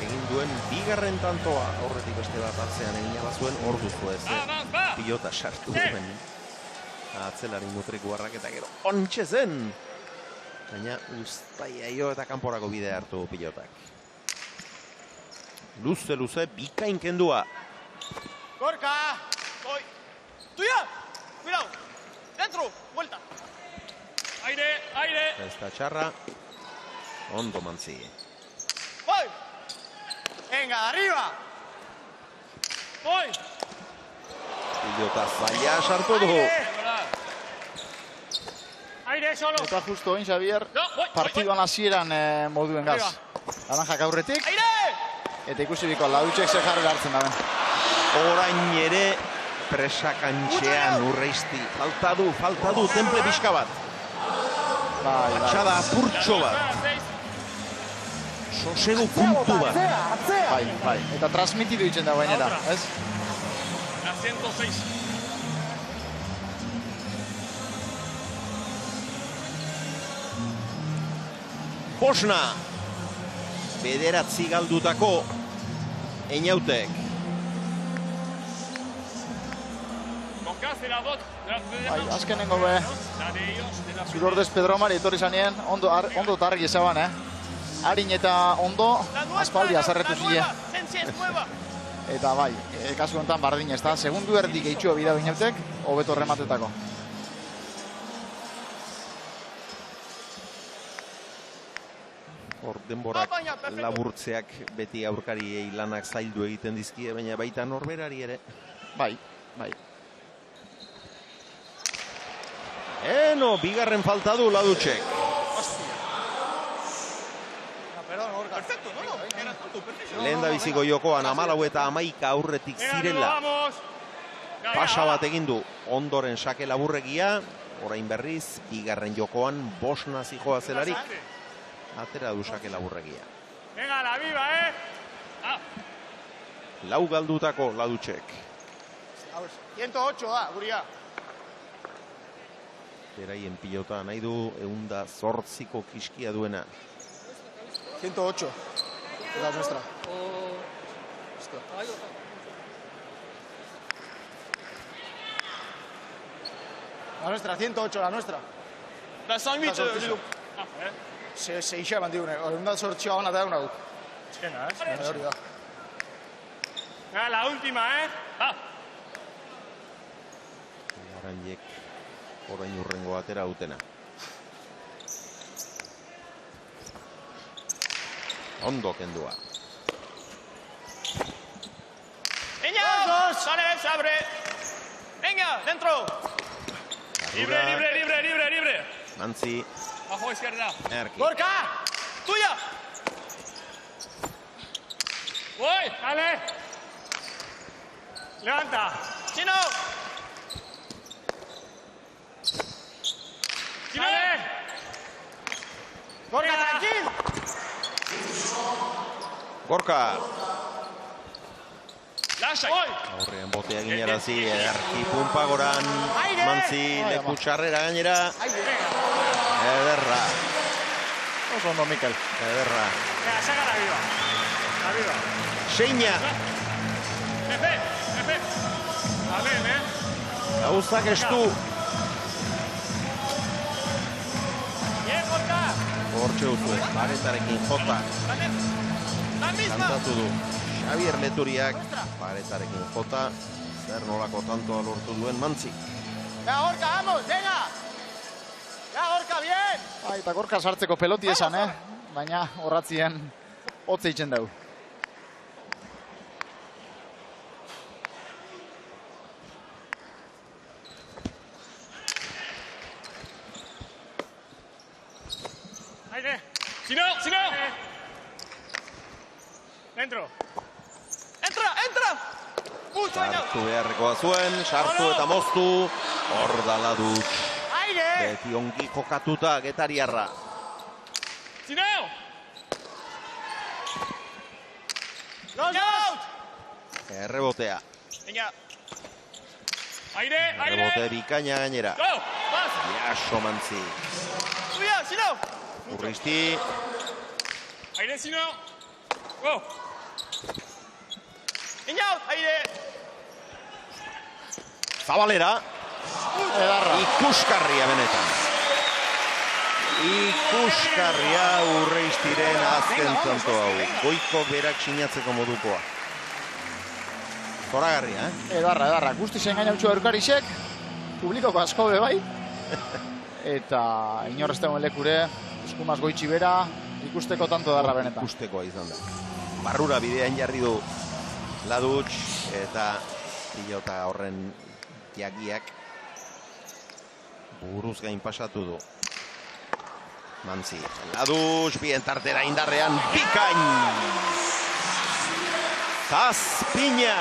egin duen bigarren tantoa, aurretik beste bat atzean egin abazuen, hor duzu ez. Pilota sartu duen. Atzelari mutrikuarrak eta gero ontxe zen. Baina uztaiaio eta kanporako bide hartu pilotak. Luze, bikain kendua. Gorka. Voy. Tuya. Cuidado. Dentro. Vuelta. Aire. Ez da txarra. Ondo Mantzi. Voy. Venga, arriba. Voy. Pilota zaila sartu du. Aire, solo. Eta justo oin, Xavier, partiduan hasieran moduen gaz. Laranjak aurretik. Aire. Eta ikusi biko, Ladutxek ze jarri hartzen da ben. Orain ere presakantxean Urreisti. Falta du, temple pixka bat. Atxada apurtxo bat. Sosego puntu bat. Bai. Eta transmitidu itzen da bainera, ez? La 106. Bosna. Bederatzi galdutako Einautek. Azkenengo be. Zurordez Pedro Mari etorri zanien, ondo targi ezaban, Harin eta ondo, aspaldi azarretu zile. Eta bai, kasu honetan bardin ez da. Segundu erdik eitxua bida Einautek, hobeto rematetako. Hor denborak laburtzeak beti aurkariei lanak zaildu egiten dizkie, baina baita norberari ere. Bai. Bigarren falta du Ladutxek. Lehen da biziko jokoan 14 eta 11 aurretik zirela. Pasa bat egin du ondoren sake laburregia, orain berriz, bigarren jokoan Bosna zijoa zelarik. Atera du sake laburregia. Venga, la viva, Lau galdutako Ladutxek. 108 da, guria. Beraien pilota nahi du 108ko kiskia duena. 108. La nuestra. La nuestra, 108, la nuestra. La sandwich. Se ixaban diune, una sortxoa hona da una guk. Venga, la última, Laranjek orain urrengo atera dutena. Ondo kendua. Venga, sale, se abre. Venga, dentro. Libre. Mantzi. Bajo izquierda. Erki. Gorka, tuya. Voy, dale. Levanta. Chino. Dale. Gorka, tranquilo. Gorka. Lasai. Aurrean botea ginarazi, Erki pumpa goran. Mantzi leku txarrera gainera. Ederra. Oso ondo, Mikel. Ederra. Venga, saca la viva. La viva. Seina. Efe. Amen, Gauzak estu. Bien, Gorka. Hortxe duzue, paretarekin jota. La misma. Kantatu du Xavier Leturiak, paretarekin jota. Zer nolako tantoa lortu duen Mantzi. Ya, Gorka, vamos, venga. Ya, Gorka, bien. Eta Gorka sartzeko peloti esan, baina horratzien hotz eitzen dugu. Aire! Sino! Dentro! Entra! Sartu beharrekoa zuen, sartu eta moztu. Hor dala dut. Beti ongi jokatuta getariarra. Sino! Out! Errebotea. Venga! Aire! Errebote bikaina gainera. Go! Vas! Jaso Mantzi. Suya, Sino! Urristi. Aire, Sino! Go! Out! Aire! Zabalera. Edarra. Ikuskarria benetan. Ikuskarria Urreistiren azken tonto hau. Goiko berak sinatzeko modukoa. Zoragarria, Edarra. Guzti zen gaina utxua Eukarisek, publikoko asko be bai. Eta inorreztegoen lekure, eskumaz goitxi bera, ikusteko tanto darra benetan. Ikustekoa izan da. Barrura bidean jarri du Laduch eta pilota horren jagiak buruz gain pasatu du. Mantzi, Laduch bien tartera indarrean bikain. Zazpina.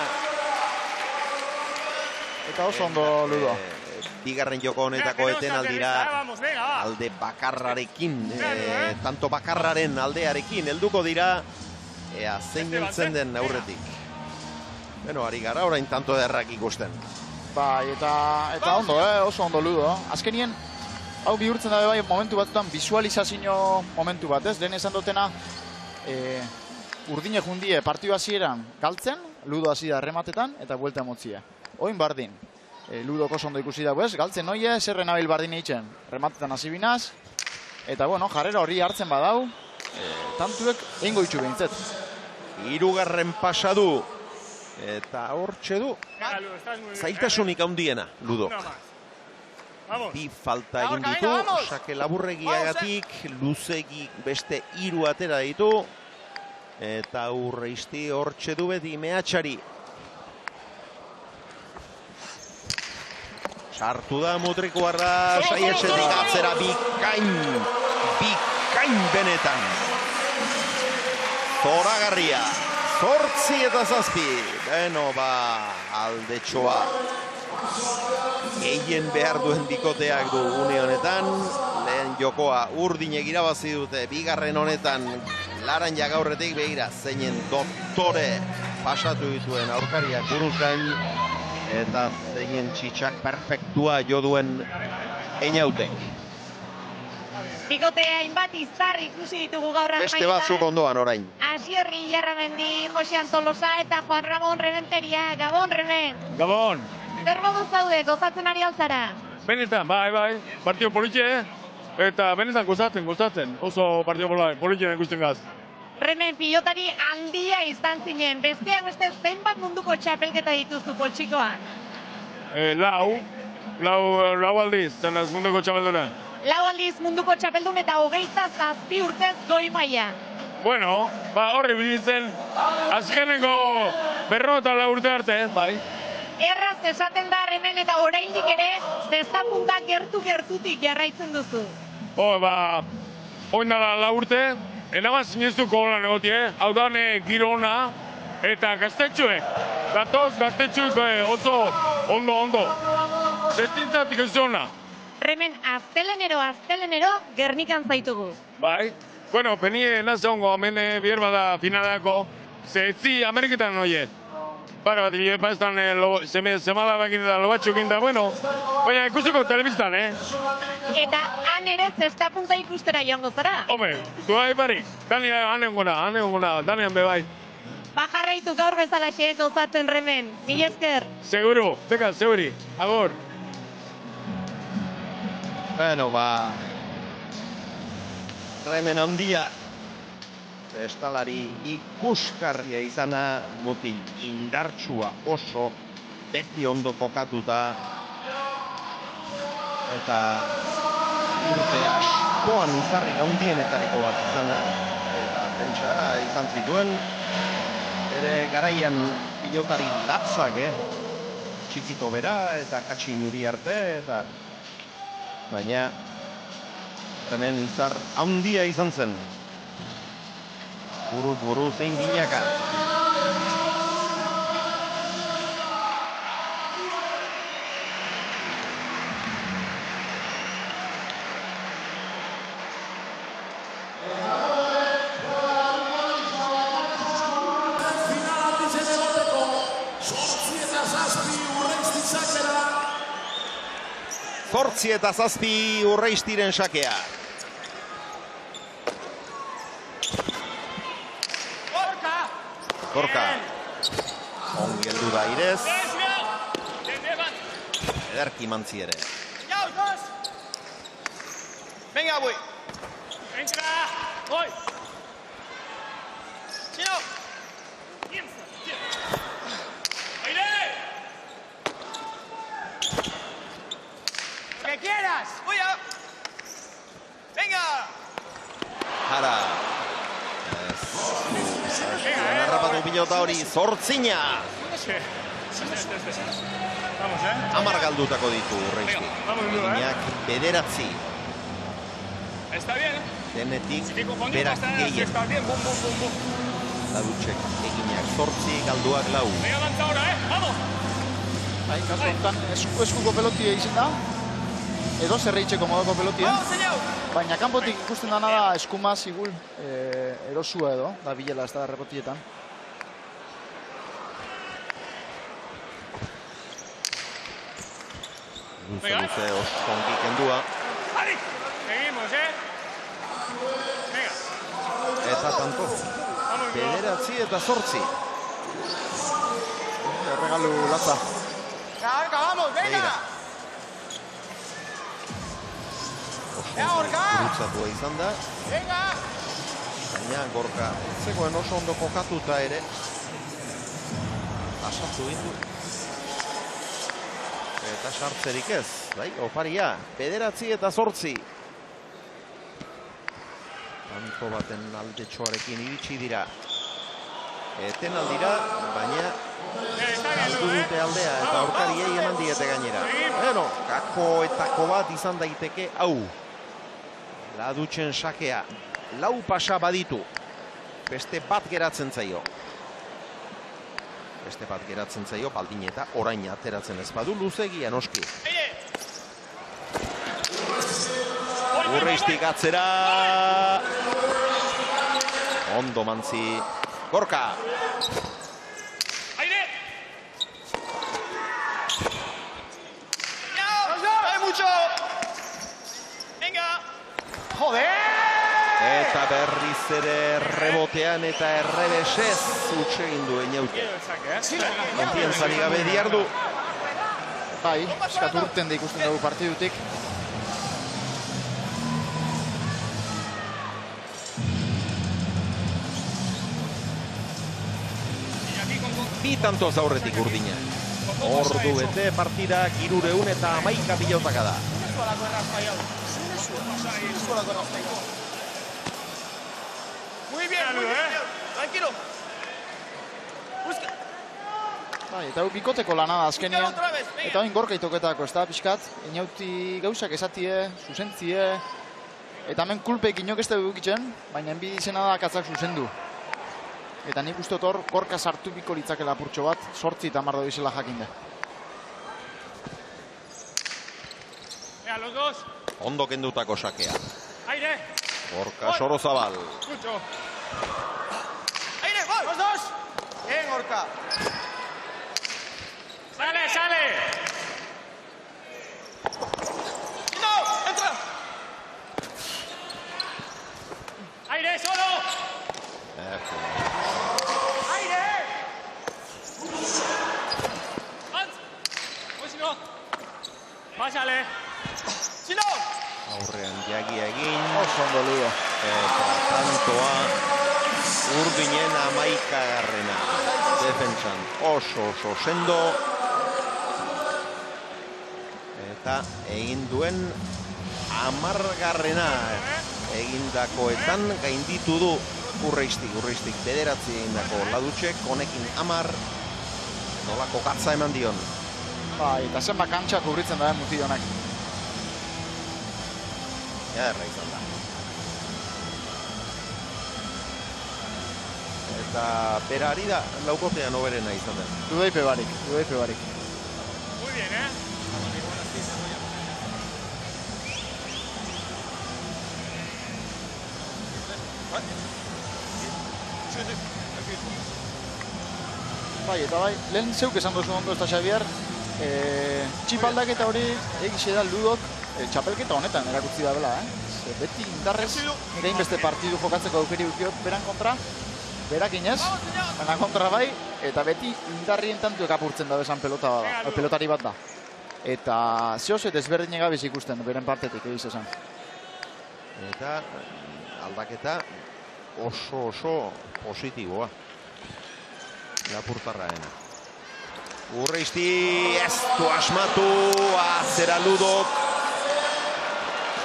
Eta oso ondo Ludo. Bigarren joko honetako etenaldira alde bakarrarekin, tanto bakarraren aldearekin helduko dira, ea zein hiltzen den aurretik. Beno, ari gara orain tanto ederrak ikusten. Bai, eta ondo, oso ondo Ludo. Azkenien, hau bihurtzen da bai momentu batzutan visualizazio momentu bat, ez? Lehen esan dutena, urdine jundie partio hasieran galtzen, Ludo hasi da rematetan, eta buelta motzia. Oin bardin. Ludoko oso ondo ikusi dago ez, galtzen noie, zerren abil bardin eitzen, rematetan hasi binaz, eta bueno, jarrera hori hartzen badau, tantuek eingo itxu behintzet. Hirugarren pasadu, eta hortxe du, zailtasunik handiena, Ludo. Bi falta egin ditu, sake laburregiagatik, luzegi beste 3 atera ditu, eta Urreisti hortxe du beti mehatxari. Sartu da Mutrikuarra, saietxetik atzera bikain benetan. Zoragarria, 8 eta 7, beno aldetxoa. Gehien behar duen bikoteak du une honetan, lehen jokoa urdinek irabazi dute, bigarren honetan Laranja gaurretik begira, zeinen doktore pasatu dituen aurkariak buruzgain, eta zeinen txitsak perfektua jo duen Einautek. Bikote hainbat izar ikusi ditugu gaur Beste batzuk ondoan orain. Asierri Jarramendi, Jose Antolosa eta Juan Ramon Rementeria. Gabon, Remen. Gabon. Zer modu zaude, gozatzen ari altzara? Benetan, bai, partio politxe, eta benetan gozatzen. Oso partio politxe ikusten gaz. Remen, pilotari handia izan zinen, besteak beste zenbat munduko txapelketa dituzu poltsikoan? Lau aldiz, zenaz munduko txapelduna. 4 aldiz munduko txapeldun eta 27 urtez goi maila. Bueno, horri bilitzen, azkeneko 54 urte arte, bai. Erraz esaten da Remen eta oraindik ere, zezapunta gertutik jarraitzen duzu. Oin dara 4 urte, enaban sinestuko lan egotie, hau da giro ona, eta gaztetxuek. Gaztetxuek oso ondo. Zestintzatik ez ona. Remen, aztelenero, Gernikan zaitugu. Bai, bueno, penie nazio ongo, hemen bier bada finalako, zetzi Ameriketan noiet. Bat, pastan semala bakin da lobatxukin da, bueno, baina ikusiko telebiztan, Eta han ere zestapunta ikustera joango zara? Home, zuai barik, Danian gona, Danian bebai. Bajarraitu gaur bezala gozatzen Remen, mila esker. Seguro, beka, seguri, agor. Bueno, Remen handia. Estalari ikuskarria izana, mutil indartsua oso, beti ondo kokatuta. Eta urte askoan izarri handienetariko bat izana. Eta Pentsa izan zituen, ere garaian pilotari latzak, txikito bera eta katxin uri arte, eta baina hemen izar handia izan zen. Buru zein bilaka. Zortzi eta zazpi Urreistiren sakea. Gorka. Ongi heldu da Irez. Ederki mantzi ere. Venga, güey. Entra. Voy. Chino. Aire. Que quieras. Voy a. Venga. Jara. Harrapatu pilota hori, Zortzina. Vamos, Hamar galdutako ditu Urreisti. Iñak bederatzi. Está bien, Denetik Si te confundimos, berak gehien. está bien. Bum, bum, bum, bum. Ladutxek eginak zortzi, galduak lau. Venga, avanza ahora, Vamos. Bai, kasu honetan eskuko pelotia izan da. Edo zerreitzeko modoko pelotia. Baina kanpotik ikusten dana da eskuma zigul erosua edo, da bilela ez da errepotietan. Luze oskonki kendua. Seguimos, Venga. Eta tanto. Bederatzi eta zortzi. Erregalu latza. Venga, vamos, venga. Gurutzatua izan da. Venga. Baina Gorka zegoen oso ondo kokatuta ere. Asatu ditu. Eta sartzerik ez. Bai, oparia. Bederatzi eta zortzi. Tanto baten aldetxoarekin iritsi dira. Eten aldira, baina galdu dute aldea eta aurkariei eman diete gainera. Bueno, gakoetako bat izan daiteke hau. Ladutxen sakea. Lau pasa baditu. Beste bat geratzen zaio. Baldin eta orain ateratzen ez badu luzegia noski. Urreistik atzera. Ondo mantzi. Gorka. Aire. ¡Hay mucho! Venga. Joder! Eta berriz ere rebotean eta errebesez utxe egin du Eñaute. Konfiantzari gabe diardu. Bai, eskatu urten da ikusten dugu partidutik. Bi tantoz aurretik Urdina. Ordu bete partidak 300 eta 11 pilotaka da. Muy bien, tranquilo. Busca. Bai, eta hau bikoteko lana da azkenean. Eta hain Gorka itoketako, ez da, pixkat. Eñauti gauzak esatie, zuzentzie. Eta hemen kulpeik inok ez da dukitzen, baina enbidi izena da katzak zuzendu. Eta nik uste hor Gorka sartu biko litzakela apurtxo bat, 8 eta 10 doizela jakinde. Venga, los dos. Ondo kendutako sakea. Aire. Gorka Sorozabal. Mucho. Aire, voy. Los dos. Bien, Gorka. Sale. No, entra. Aire, solo. Aire. Pásale. Chino. Aurrean jagia egin. Oso ondo lido. Eta tantoa Urdinen 11garrena. Defentsan oso sendo. Eta egin duen 10garrena. Egindakoetan gainditu du Urreistik bederatzi egindako Ladutxek, honekin 10, nolako gatza eman dion. Bai, eta zenbat kantxa kubritzen da mutil honek. Erra izan da. Eta bera ari da, laukotean oberena izan da. Dudeipe barik. Muy bien, Bai, eta bai, lehen zeuk esan duzu ondo ez da Xabier, txipaldaketa hori egixe da Ludok txapelketa honetan erakutsi da bela, Ze beti indarrez, nire inbeste partidu jokatzeko aukeri ukiot beran kontra, berak inez, baina kontra bai, eta beti indarrien tantuek apurtzen da bezan pelotari bat da. Eta zehoz eta ezberdin egabiz ikusten beren partetik egiz esan. Eta aldaketa oso positiboa. Lapurtarraena. Urreisti ez du asmatu, atzera Ludok.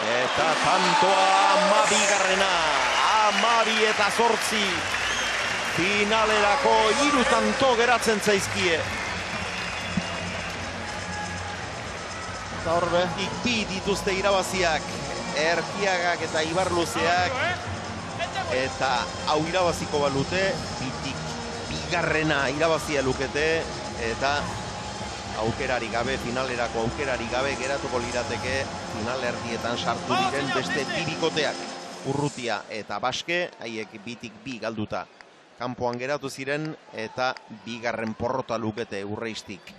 Eta tantoa 12garrena, 12 eta 8. Finalerako 3 tanto geratzen zaizkie. Eta horbe. Bi dituzte irabaziak, Erkiagak eta Ibarluzeak. Eta hau irabaziko balute, bigarrena irabazia lukete, eta aukerari gabe, finalerako aukerari gabe geratuko lirateke finalerdietan sartu diren beste birikoteak. Urrutia eta Baske, haiek bitik bi galduta kanpoan geratu ziren, eta bigarren porrota lukete Urreistik.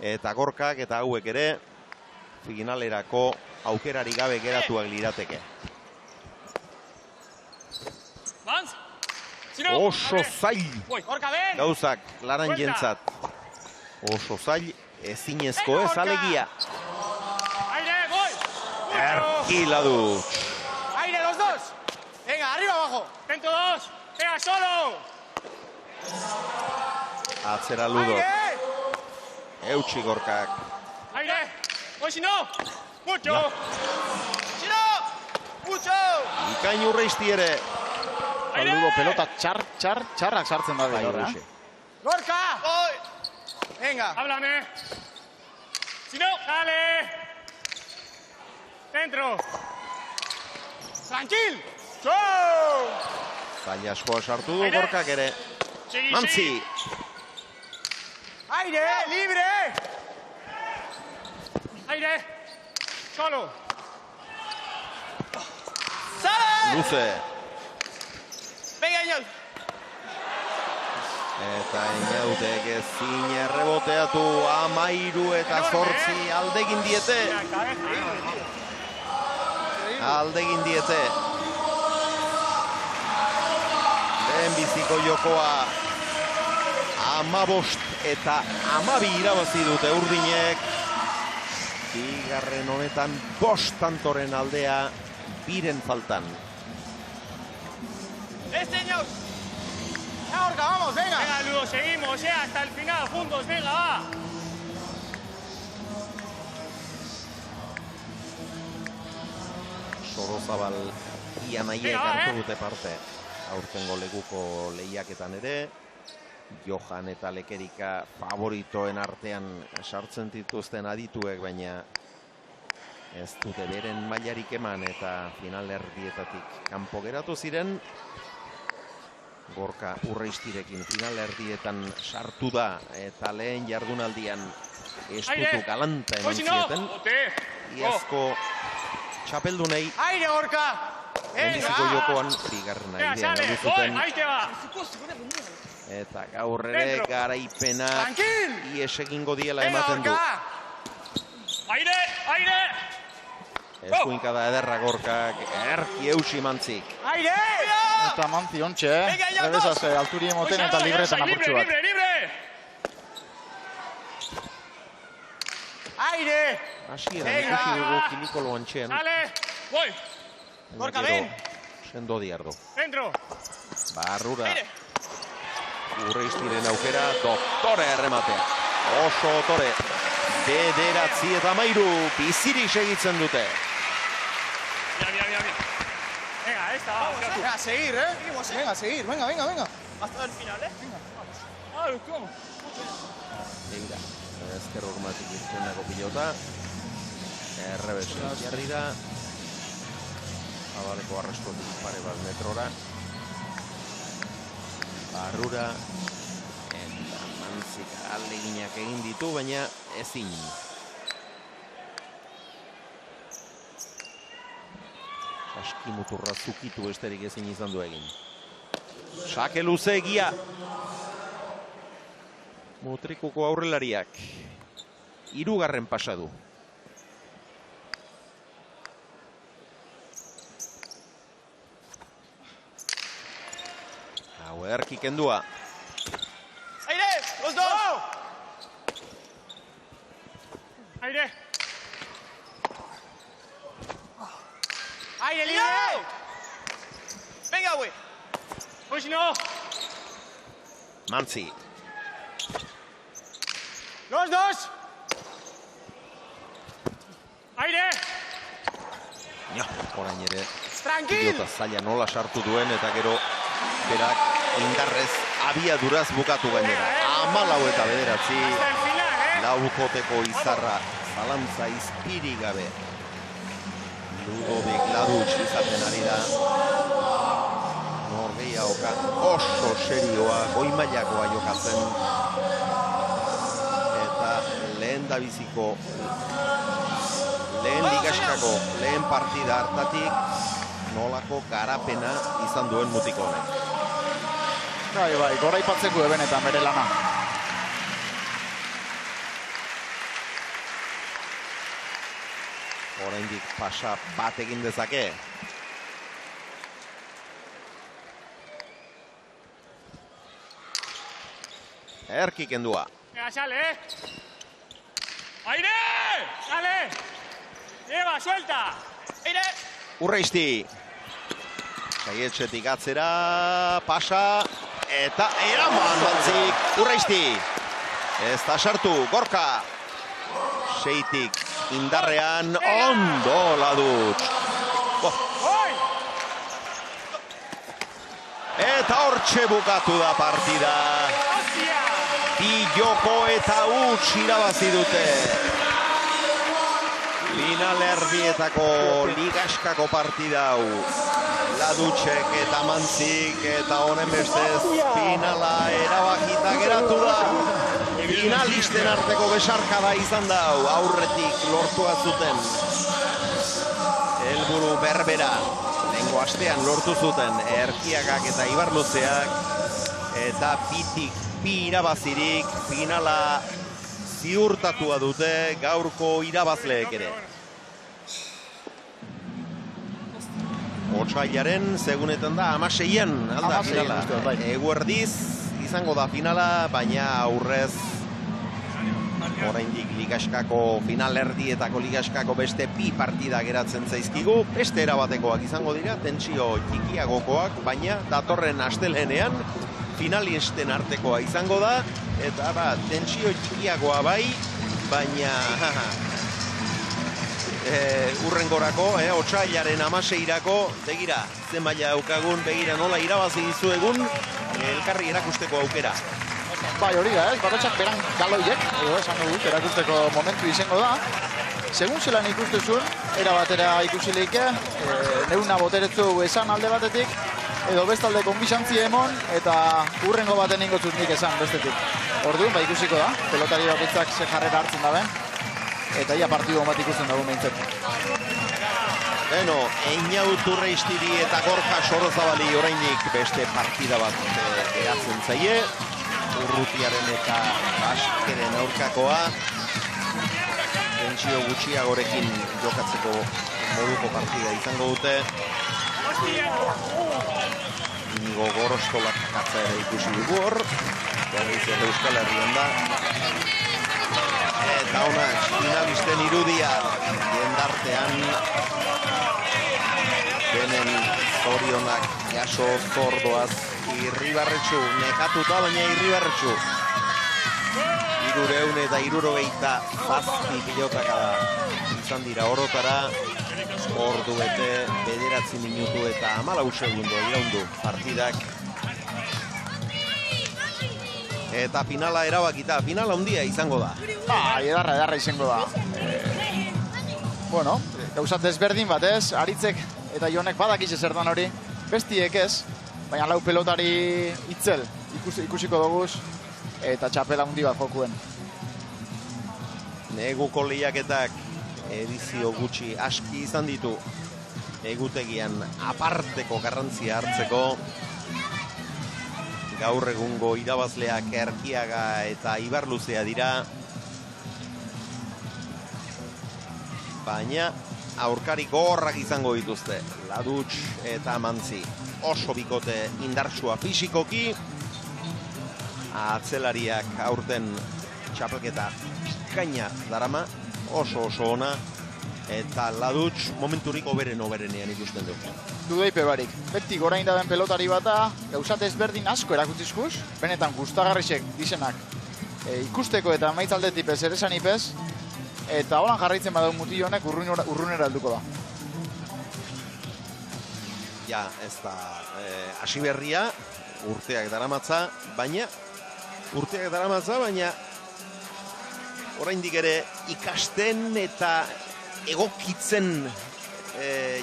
Eta Gorkak eta hauek ere finalerako aukerari gabe geratuak lirateke. Oso zail gauzak laran jentzat. Oso zail ezinezko ez alegia. Erkila du. Aire, los dos. Venga, arriba, abajo. Dentro 2. Venga, solo. Atzera Ludok. Eutsi Gorkak. Aire. Hoy si no. Mucho. Si no. Mucho. Ikain Urreisti ere. Ludo pelota txarrak sartzen da behar. Gorka. Venga. Háblame. Si no, dale. Dentro. Tranquil. Zaila askoa sartu du Gorkak ere. Mantzi. Aire, libre. Aire. Solo. Sale. Luze. Venga, Iñaut. Eta Iñautek ezin erreboteatu 13 eta 8 aldegin diete. Aldegin diete. Lehen biziko jokoa 15 eta 12 irabazi dute urdinek. Bigarren honetan 5 tantoren aldea biren faltan. Iñaut. Gorka, vamos, venga. Venga, Ludo, seguimos, hasta el final, juntos, venga, va. Sorozabal ia nahiek hartu dute parte. Aurtengo leguko lehiaketan ere. Johan eta Lekerika favoritoen artean sartzen dituzten adituek, baina ez dute beren mailarik eman eta finalerdietatik kanpo geratu ziren. Gorka Urreistirekin finalerdietan sartu da eta lehen jardunaldian estutu galanta eman zieten. Iazko txapeldunei. Aire, Gorka! Lehenbiziko jokoan bigarrena idean aldu zuten. Eta gaur ere garaipena ies egingo diela ematen du. Aire, aire! Eskuinkada ederra Gorkak, erki eusi Mantzik. Aire! Eta Mantzi ontxe, rebezaz alturi emoten eta libretan apurtxu bat. Aire! Hasieran ikusi dugu Kilikolo ontxean. Sale, voy! Gorka, ven! Sendo diardo. Dentro! Barrura. Urreistiren aukera, doktore errematea. Oso dotore. Bederatzi eta 13 bizirik segitzen dute. Venga, esta, va. Venga, a seguir, ¿eh? Venga, a seguir, venga. Hasta el final, ¿eh? Venga, vamos. Vale, ¿cómo? Begira, ezker hormatik irtenako pilota. Errebesen jarri da. Zabaleko arreskotik pare bat metrora. Barrura. Eta Mantzik ahaleginak egin ditu, baina ezin. Saskimuturra zukitu besterik ezin izan du egin. Sake luze egia. Mutrikuko aurrelariak. 3. pasa du. Hau ederki kendua. Aire, los dos. Aire. Aire, libre. Venga, güey. Pues no. Mantzi. Los dos. Aire. Ja, orain ere. Tranquil. Pilota zaila nola sartu duen eta gero berak indarrez abiaduraz bukatu gainera. 14 eta 9. Hasta el final, ¿eh? Laukoteko izarra zalantza izpiri gabe. Ludovic Laduch izaten ari da. Norgehiagoka oso serioa, goi-mailakoa jokatzen. Eta lehen ligaskako lehen partida hartatik nolako garapena izan duen mutiko honek. Bai, goraipatzeko benetan bere lana. Oraindik pasa bat egin dezake. Erki kendua. Venga, sale, ¿eh? ¡Aire! ¡Sale! ¡Lleva, suelta! Aire. Urreisti. Saietxetik atzera, pasa, eta eraman Mantzik. Urreisti. Ez da sartu, Gorka. Seitik indarrean, ondo Laduch. Eta hortxe bukatu da partida. Bi joko eta huts irabazi dute. Finalerdietako ligaskako partida hau. Laduchek eta Mantzik eta honen bestez finala erabakita geratu da. Finalisten arteko besarkada izan da hau, aurretik lortua zuten. Helburu berbera, lehengo astean lortu zuten Erkiagak eta Ibarluzeak. Eta bitik bi irabazirik finala ziurtatua dute gaurko irabazleek ere. Otsailaren segunetan da 16an alda finala. Eguerdiz izango da finala, baina aurrez oraindik ligaskako finalerdietako ligaskako beste bi partida geratzen zaizkigu. Beste erabatekoak izango dira, tentsio txikiagokoak, baina datorren astelehenean finalisten artekoa izango da, eta tentsio txikiagoa bai, baina urrengorako, otsailaren 16irako, begira, zen maila daukagun, begira nola irabazi dizuegun, elkarri erakusteko aukera. Bai, hori da, bakoitzak beran galoiek, edo esango dut, erakusteko momentu izango da. Segun zelan ikustezun, era batera ikusileike, neuna boteretzu esan alde batetik, edo bestalde konbizantzi emon, eta urrengo baten ingotzut nik esan bestetik. Orduan, ikusiko da, pelotari bakoitzak ze jarrera hartzen daben, eta ia partidu bat ikusten dago meintzat. Beno, Einaut Urreistiri eta Gorka Sorozabali orainik beste partida bat geratzen zaie. Urrutiaren eta Baskeren aurkakoa. Tentsio gutxiagorekin jokatzeko moduko partida izango dute. Inigo Gorostolak katza ere ikusi dugu hor. Berriz ere Euskal Herrian da. Eta honak finalisten irudia jendartean denen zorionak jaso zordoaz Irribarretxu, nekatuta baina Irribarretxu. 367 pilotakada izan dira orotara, ordu bete 9 minutu eta 14 segundo iraundu partidak. Eta finala erabakita, finala handia izango da. Edarra izango da. Bueno, gauzat desberdin batez, Aritzek eta Jonek badakize zertan hori, bestiek ez, baina lau pelotari itzel ikusiko doguz, eta txapela handi bat jokuen. Neguko lehiaketak edizio gutxi aski izan ditu, egutegian aparteko garrantzia hartzeko. Gaur egungo irabazleak Erkiaga eta Ibarluzea dira. Baina aurkari gogorrak izango dituzte. Ladutx eta Mantzi oso bikote indartsua fisikoki. Atzelariak aurten txapelketa kaina darama, oso ona. Eta Ladutx momenturik oberenean ikusten du. Dudeipe barik. Beti gorain daben pelotari bata, gauzat ezberdin asko erakutzizkuz, benetan gustagarrisek dizenak ikusteko eta maitzaldetipez ere esanipez, eta holan jarraitzen badau mutil honek urrunera helduko da. Ja, ez da hasi berria, urteak daramatza, baina oraindik ere ikasten eta egokitzen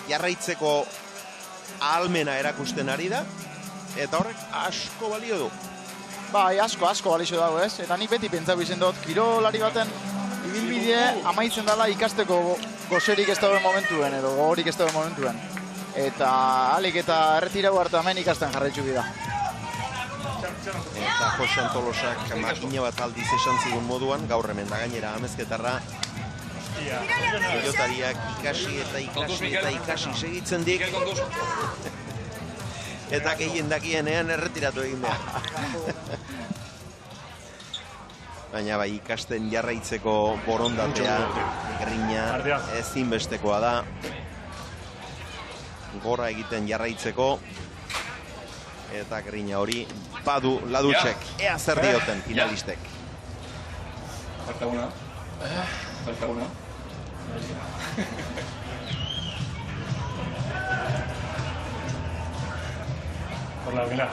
jarraitzeko ahalmena erakusten ari da, eta horrek asko balio du. Bai, asko balio dago ez, eta nik beti pentsatu izen dut, kirolari baten ibilbide amaitzen dela ikasteko gozerik ez dagoen momentuen, edo gogorik ez dagoen momentuen. Eta alik eta erretirau hartu hemen ikasten jarraitzu bida. Eta Jose Antolosak makina bat aldiz esan zigun moduan, gaur hemen da gainera amezketarra, pilotariak ikasi segitzen dik, eta gehien dakienean erretiratu egin behar. Baina bai, ikasten jarraitzeko borondatea, grina ezinbestekoa da, gora egiten jarraitzeko, eta grina hori badu Ladutxek, ea zer dioten finalistek. Falta una. Por la final.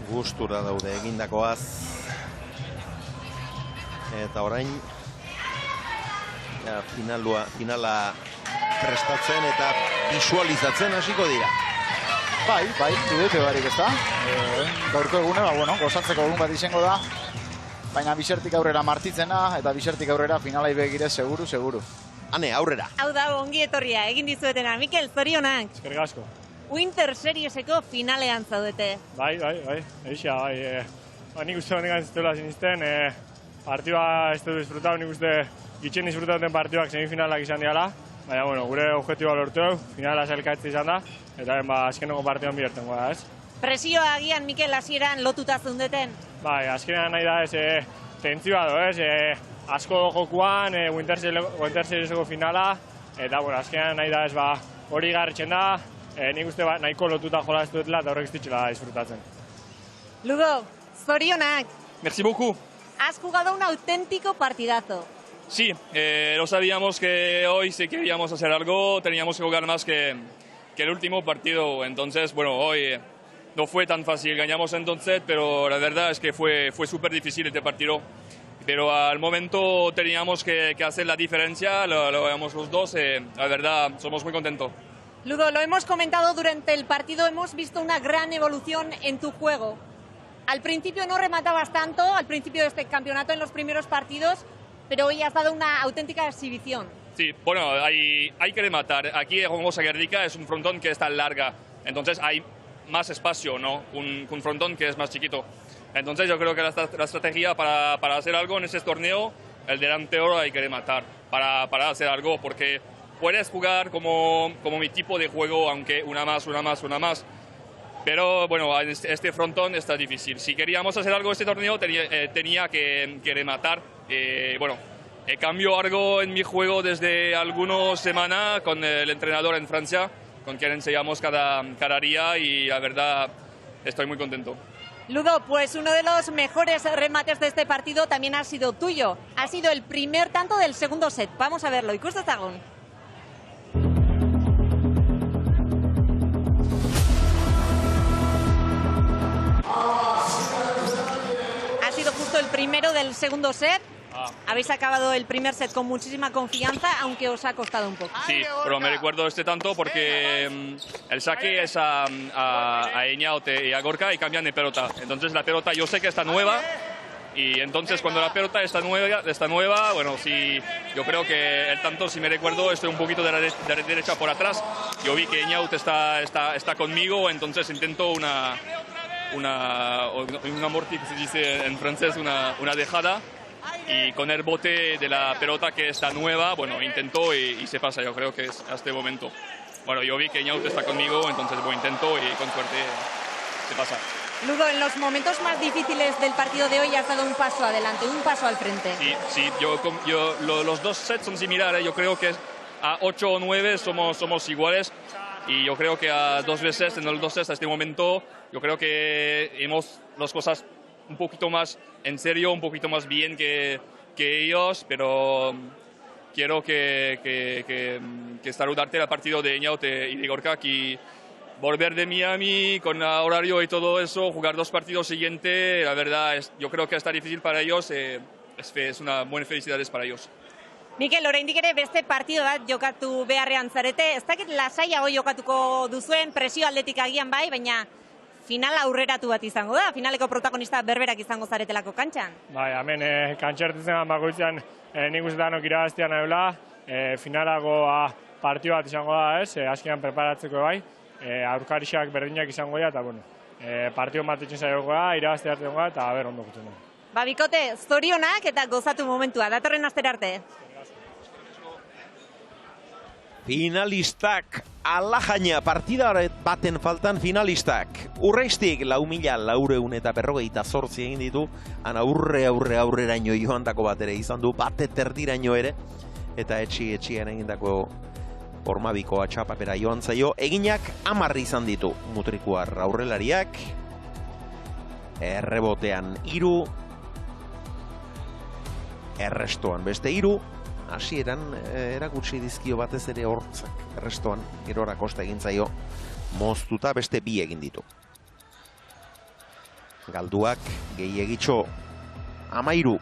Gustura daude egindakoaz. Eta orain finala prestatzen eta visualizatzen hasiko dira. Bai, Dudeipe barik ez da. Gaurko egune, gozatzeko egun bat izango da. Baina bisertik aurrera martitzena, eta bisertik aurrera finalai begire seguru. Hane, aurrera. Hau da, ongi etorria, egin dizuetena. Mikel, zorionak. Eskerrik asko. Winter Serieseko finalean zaudete. Bai. Eixa, bai. Nik uste honetan zituela zinizten, partidua ez dut disfrutau, nik uste gitxen disfrutauten partiduak semifinalak izan diala. Baina, gure objektiboa lortu dugu, finala zailkaitze izan da, eta azkeneko partiduan bihurten goda, ez? Presioa agian, Mikel, hasieran lotuta zundeten? Bai, azkenean nahi da ez, tentzioa do, ez? Asko jokuan, Winter Serieseko finala, eta azkenean nahi da ez, hori garritzen da, nik uste nahiko lotuta jola ez duetela, eta horrek ez ditxela disfrutatzen. Lugo, zorionak. Merci beaucoup. Has jugado un auténtico partidazo. Sí, lo sabíamos que hoy si queríamos hacer algo, teníamos que jugar más que el último partido. Entonces, hoy no fue tan fácil. Ganamos entonces, pero la verdad es que fue súper difícil este partido. Pero al momento teníamos que hacer la diferencia, lo hagamos los dos. La verdad, somos muy contentos. Ludo, lo hemos comentado durante el partido, hemos visto una gran evolución en tu juego. Al principio no rematabas tanto, al principio de este campeonato en los primeros partidos, pero hoy has dado una auténtica exhibición. Sí, hay que rematar. Aquí en Hongosa Guernica es un frontón que está larga, entonces hay más espacio, ¿no? Un frontón que es más chiquito. Entonces yo creo que la estrategia para hacer algo en este torneo, el delantero hay que rematar para hacer algo, porque puedes jugar como mi tipo de juego, aunque una más. Pero en este frontón está difícil. Si queríamos hacer algo en este torneo, tenía que rematar. He cambiado algo en mi juego desde algunas semanas con el entrenador en Francia, con quien ensayamos cada día y la verdad estoy muy contento. Ludo, pues uno de los mejores remates de este partido también ha sido tuyo. Ha sido el primer tanto del segundo set. Vamos a verlo. Ikustezagun. Ha sido justo el primero del segundo set. Habéis acabado el primer set con muchísima confianza, aunque os ha costado un poco. Sí, pero me recuerdo este tanto porque el saque es a Eñaut y a Gorka y cambian de pelota. Entonces la pelota yo sé que está nueva y entonces cuando la pelota está nueva, bueno, sí, yo creo que el tanto, si me recuerdo, estoy un poquito de la derecha por atrás. Yo vi que Eñaut está conmigo, entonces intento una amorti, que se dice en francés, una dejada. Y con el bote de la pelota que está nueva, bueno, intentó y se pasa, yo creo que es a este momento. Bueno, yo vi que Eñaut está conmigo, entonces intento y con suerte se pasa. Ludo, en los momentos más difíciles del partido de hoy has dado un paso adelante, un paso al frente. Sí, los dos sets son similares, yo creo que a 8 o 9 somos iguales y yo creo que a dos veces en los dos sets a este momento, yo creo que hemos las cosas un poquito más en serio, un poquito más bien que ellos, pero quiero que saludarte al partido de Eñaut y de Gorka, que volver de Miami con horario y todo eso, jugar dos partidos siguientes, la verdad, yo creo que está difícil para ellos, es una buena felicidades para ellos. Mikel, oraindik ere beste partido bat jokatu beharrean zarete, ez dakit lasaiago jokatuko duzuen, presio aldetik agian bai, baina final aurreratu bat izango da, finaleko protagonista berberak izango zaretelako kantxan. Bai, hemen kantxertetzen bakoitzean nik uste danok irabaztean nagoela, finalagoa partio bat izango da, azkenean preparatzeko bai, aurkarixak berdinak izango da, eta bueno, partio bat etxen zaioko da, irabazte hartzen da, eta ber ondo gutzen da. Ba, bikote, zorionak eta gozatu momentua, datorren astera arte. Finalistak, alajaina, partida baten faltan finalistak. Urreiztik, 4.458 egin ditu, han aurreraino joandako bat ere izan du, bateterdiraino ere, eta etxian egindako hormabiko atxapapera joan zaio. Eginak 10 izan ditu, mutrikuar aurrelariak, errebotean 3, errestoan beste 3, hasieran erakutsi dizkio batez ere hortzak, errestoan gerora kosta egin zaio moztuta beste 2 egin ditu. Galduak gehiegitxo 13.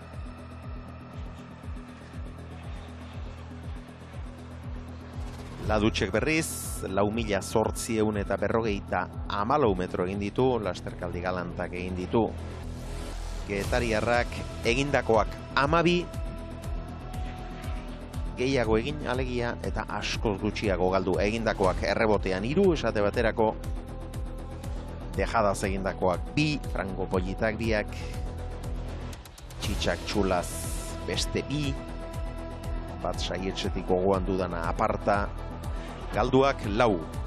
Ladutxek berriz, 4.854 metro egin ditu, lasterkaldi galantak egin ditu. Getariarrak egindakoak 12, gehiago egin alegia eta askoz gutxiago galdu. Egindakoak errebotean 3, esate baterako, dejadaz egindakoak 2, frango pollitak 2, txitsak txulaz beste 2, bat saietxetik gogoan dudana aparta, galduak 4.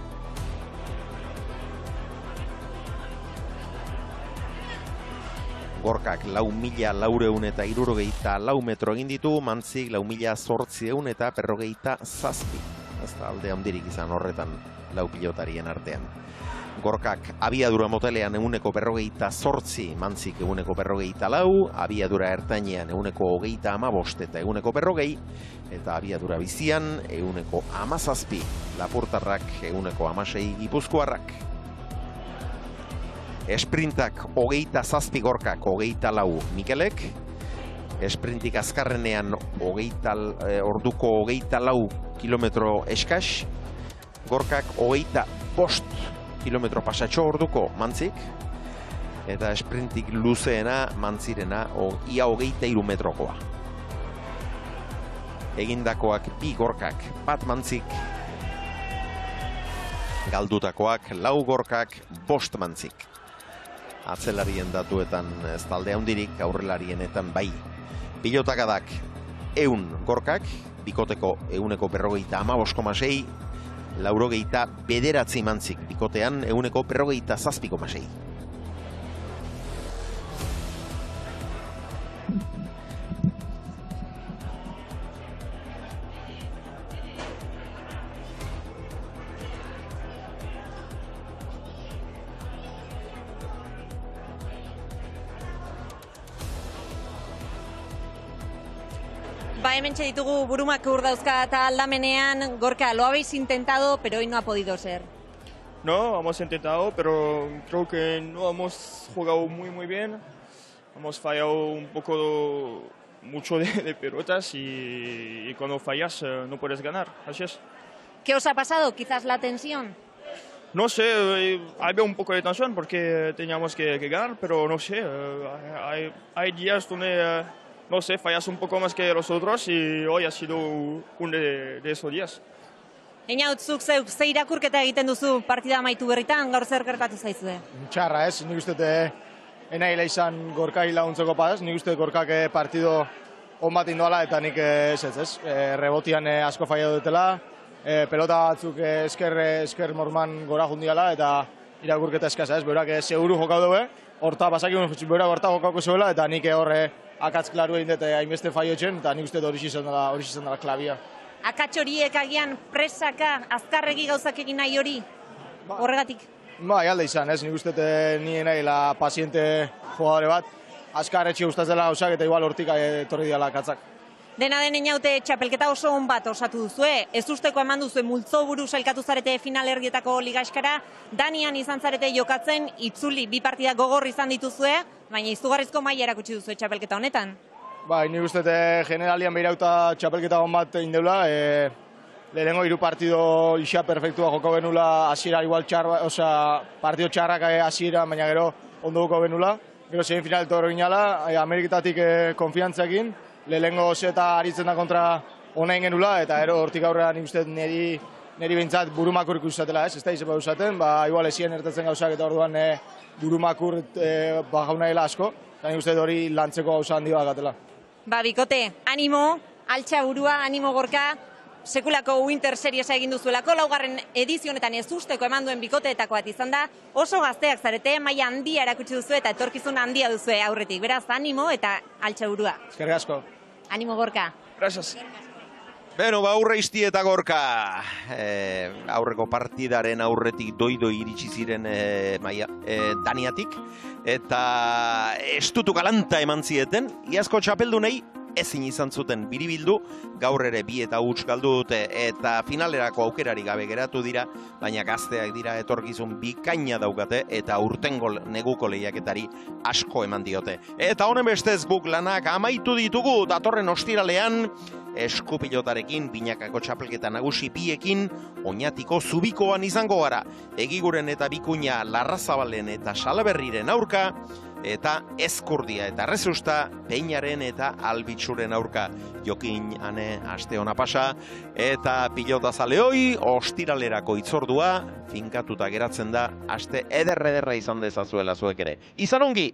Gorkak 4.464 metro egin ditu, Mantzik 4.857. Ez da alde handirik izan horretan 4 pilotarien artean. Gorkak abiadura motelean 148, Mantzik 144, abiadura ertainean 135 eta 140, eta abiadura bizian 117, Lapurtarrak 116 Gipuzkoarrak. Esprintak 27 Gorkak 24 Mikelek, esprintik azkarrenean orduko 24 kilometro eskas, Gorkak 25 kilometro pasatxo orduko Mantzik, eta esprintik luzeena Mantzirena ia 23 metrokoa. Egindakoak 2 Gorkak, 1 Mantzik, galdutakoak 4 Gorkak, 5 Mantzik. Atzelarien datuetan ez talde handirik, aurrelarienetan bai. Pilotakadak 100 Gorkak, bikoteko 155,6, 89 Mantzik, bikotean 157,6. Ba, hementxe ditugu Burumakur dauzka eta aldamenean, Gorka, lo habéis intentado, pero hoy no ha podido ser. No, hemos intentado, pero creo que no hemos jugado muy bien. Hemos fallado mucho de pelotas y cuando fallas no puedes ganar. Así es. ¿Qué os ha pasado? Quizás la tensión. No sé, había un poco de tensión porque teníamos que ganar, pero no sé, hay días donde, no sé, fallas un poco más que los otros y hoy ha sido uno de esos días. Einautzuk zeuk ze irakurketa egiten duzu partida amaitu berritan, gaur zer gertatu zaizue? Txarra ez, nik uste enaila izan Gorkai laguntzeko padaz, nik uste Gorkak partido on bat indoala eta nik ez, rebotian asko faia dutela, pelota batzuk esker morman gora jundiala eta irakurketa eskasa ez, beurak seguru jokau dugu, horta basakun beurak horta jokauko zuela eta nik horre akatz klaru egin dut hainbeste faio etxen eta nik uste hori izan dela klabia. Akats horiek agian presaka, azkarregi gauzak egin nahi hori, horregatik? Bai, alde izan, ez, nik uste nien nahi paziente jugadore bat, azkar etxe guztatzela gauzak eta igual hortik etorri diala akatzak. Dena den Einaute txapelketa oso on bat osatu duzue, ez usteko eman duzue multzo buru sailkatu zarete finalerdietako ligaskara, Danian izan zarete jokatzen, itzuli bi partida gogor izan dituzue, baina izugarrizko maila erakutsi duzue txapelketa honetan. Bai, nik uste generalian behirauta txapelketa hon bat egin deula, lehenengo 3 partido isa perfektua joko benula, hasiera igual partido txarrak hasiera, baina gero ondo joko benula, gero zein final toro ginala, Ameriketatik konfiantzakin, lehenengo zeta aritzen da kontra honain genula, eta gero hortik aurrera nik uste niri behintzat Burumakur ikusatela, ez da izepa usaten, igual ezien ertatzen gauzak eta orduan Burumakur jaunaela asko, eta nik uste hori lantzeko gauza handi bat gatela. Ba, bikote, animo, altxa burua, animo Gorka, sekulako Winter Seriesa egin duzuelako, 4. edizionetan ez usteko eman duen bikoteetako bat izan da, oso gazteak zarete, maila handia erakutsi duzu eta etorkizun handia duzue aurretik. Beraz, animo eta altxa burua. Eskerrik asko. Animo Gorka. Gracias. Beno, Urreisti eta Gorka, aurreko partidaren aurretik doidoi iritsi ziren Daniatik, eta estutu galanta eman zieten, iazko txapeldunei ezin izan zuten biribildu, gaur ere 2 eta huts galdu dute eta finalerako aukerari gabe geratu dira, baina gazteak dira etorkizun bikaina daukate eta urtengo neguko lehiaketari asko eman diote. Eta honen bestez guk lanak amaitu ditugu datorren ostiralean, eskupilotarekin, binakako txapelketa nagusi biekin, Oñatiko Zubikoan izango gara, Egiguren eta Bikuña Larrazabalen eta Salaberriren aurka, eta Ezkurdia eta Rezusta, Peñaren eta Albitzuren aurka. Jokin, ane, aste hona pasa, eta pilota zaleoi, ostiralerako itzordua, finkatuta geratzen da, aste ederra izan dezazuela zuek ere. Izan ongi!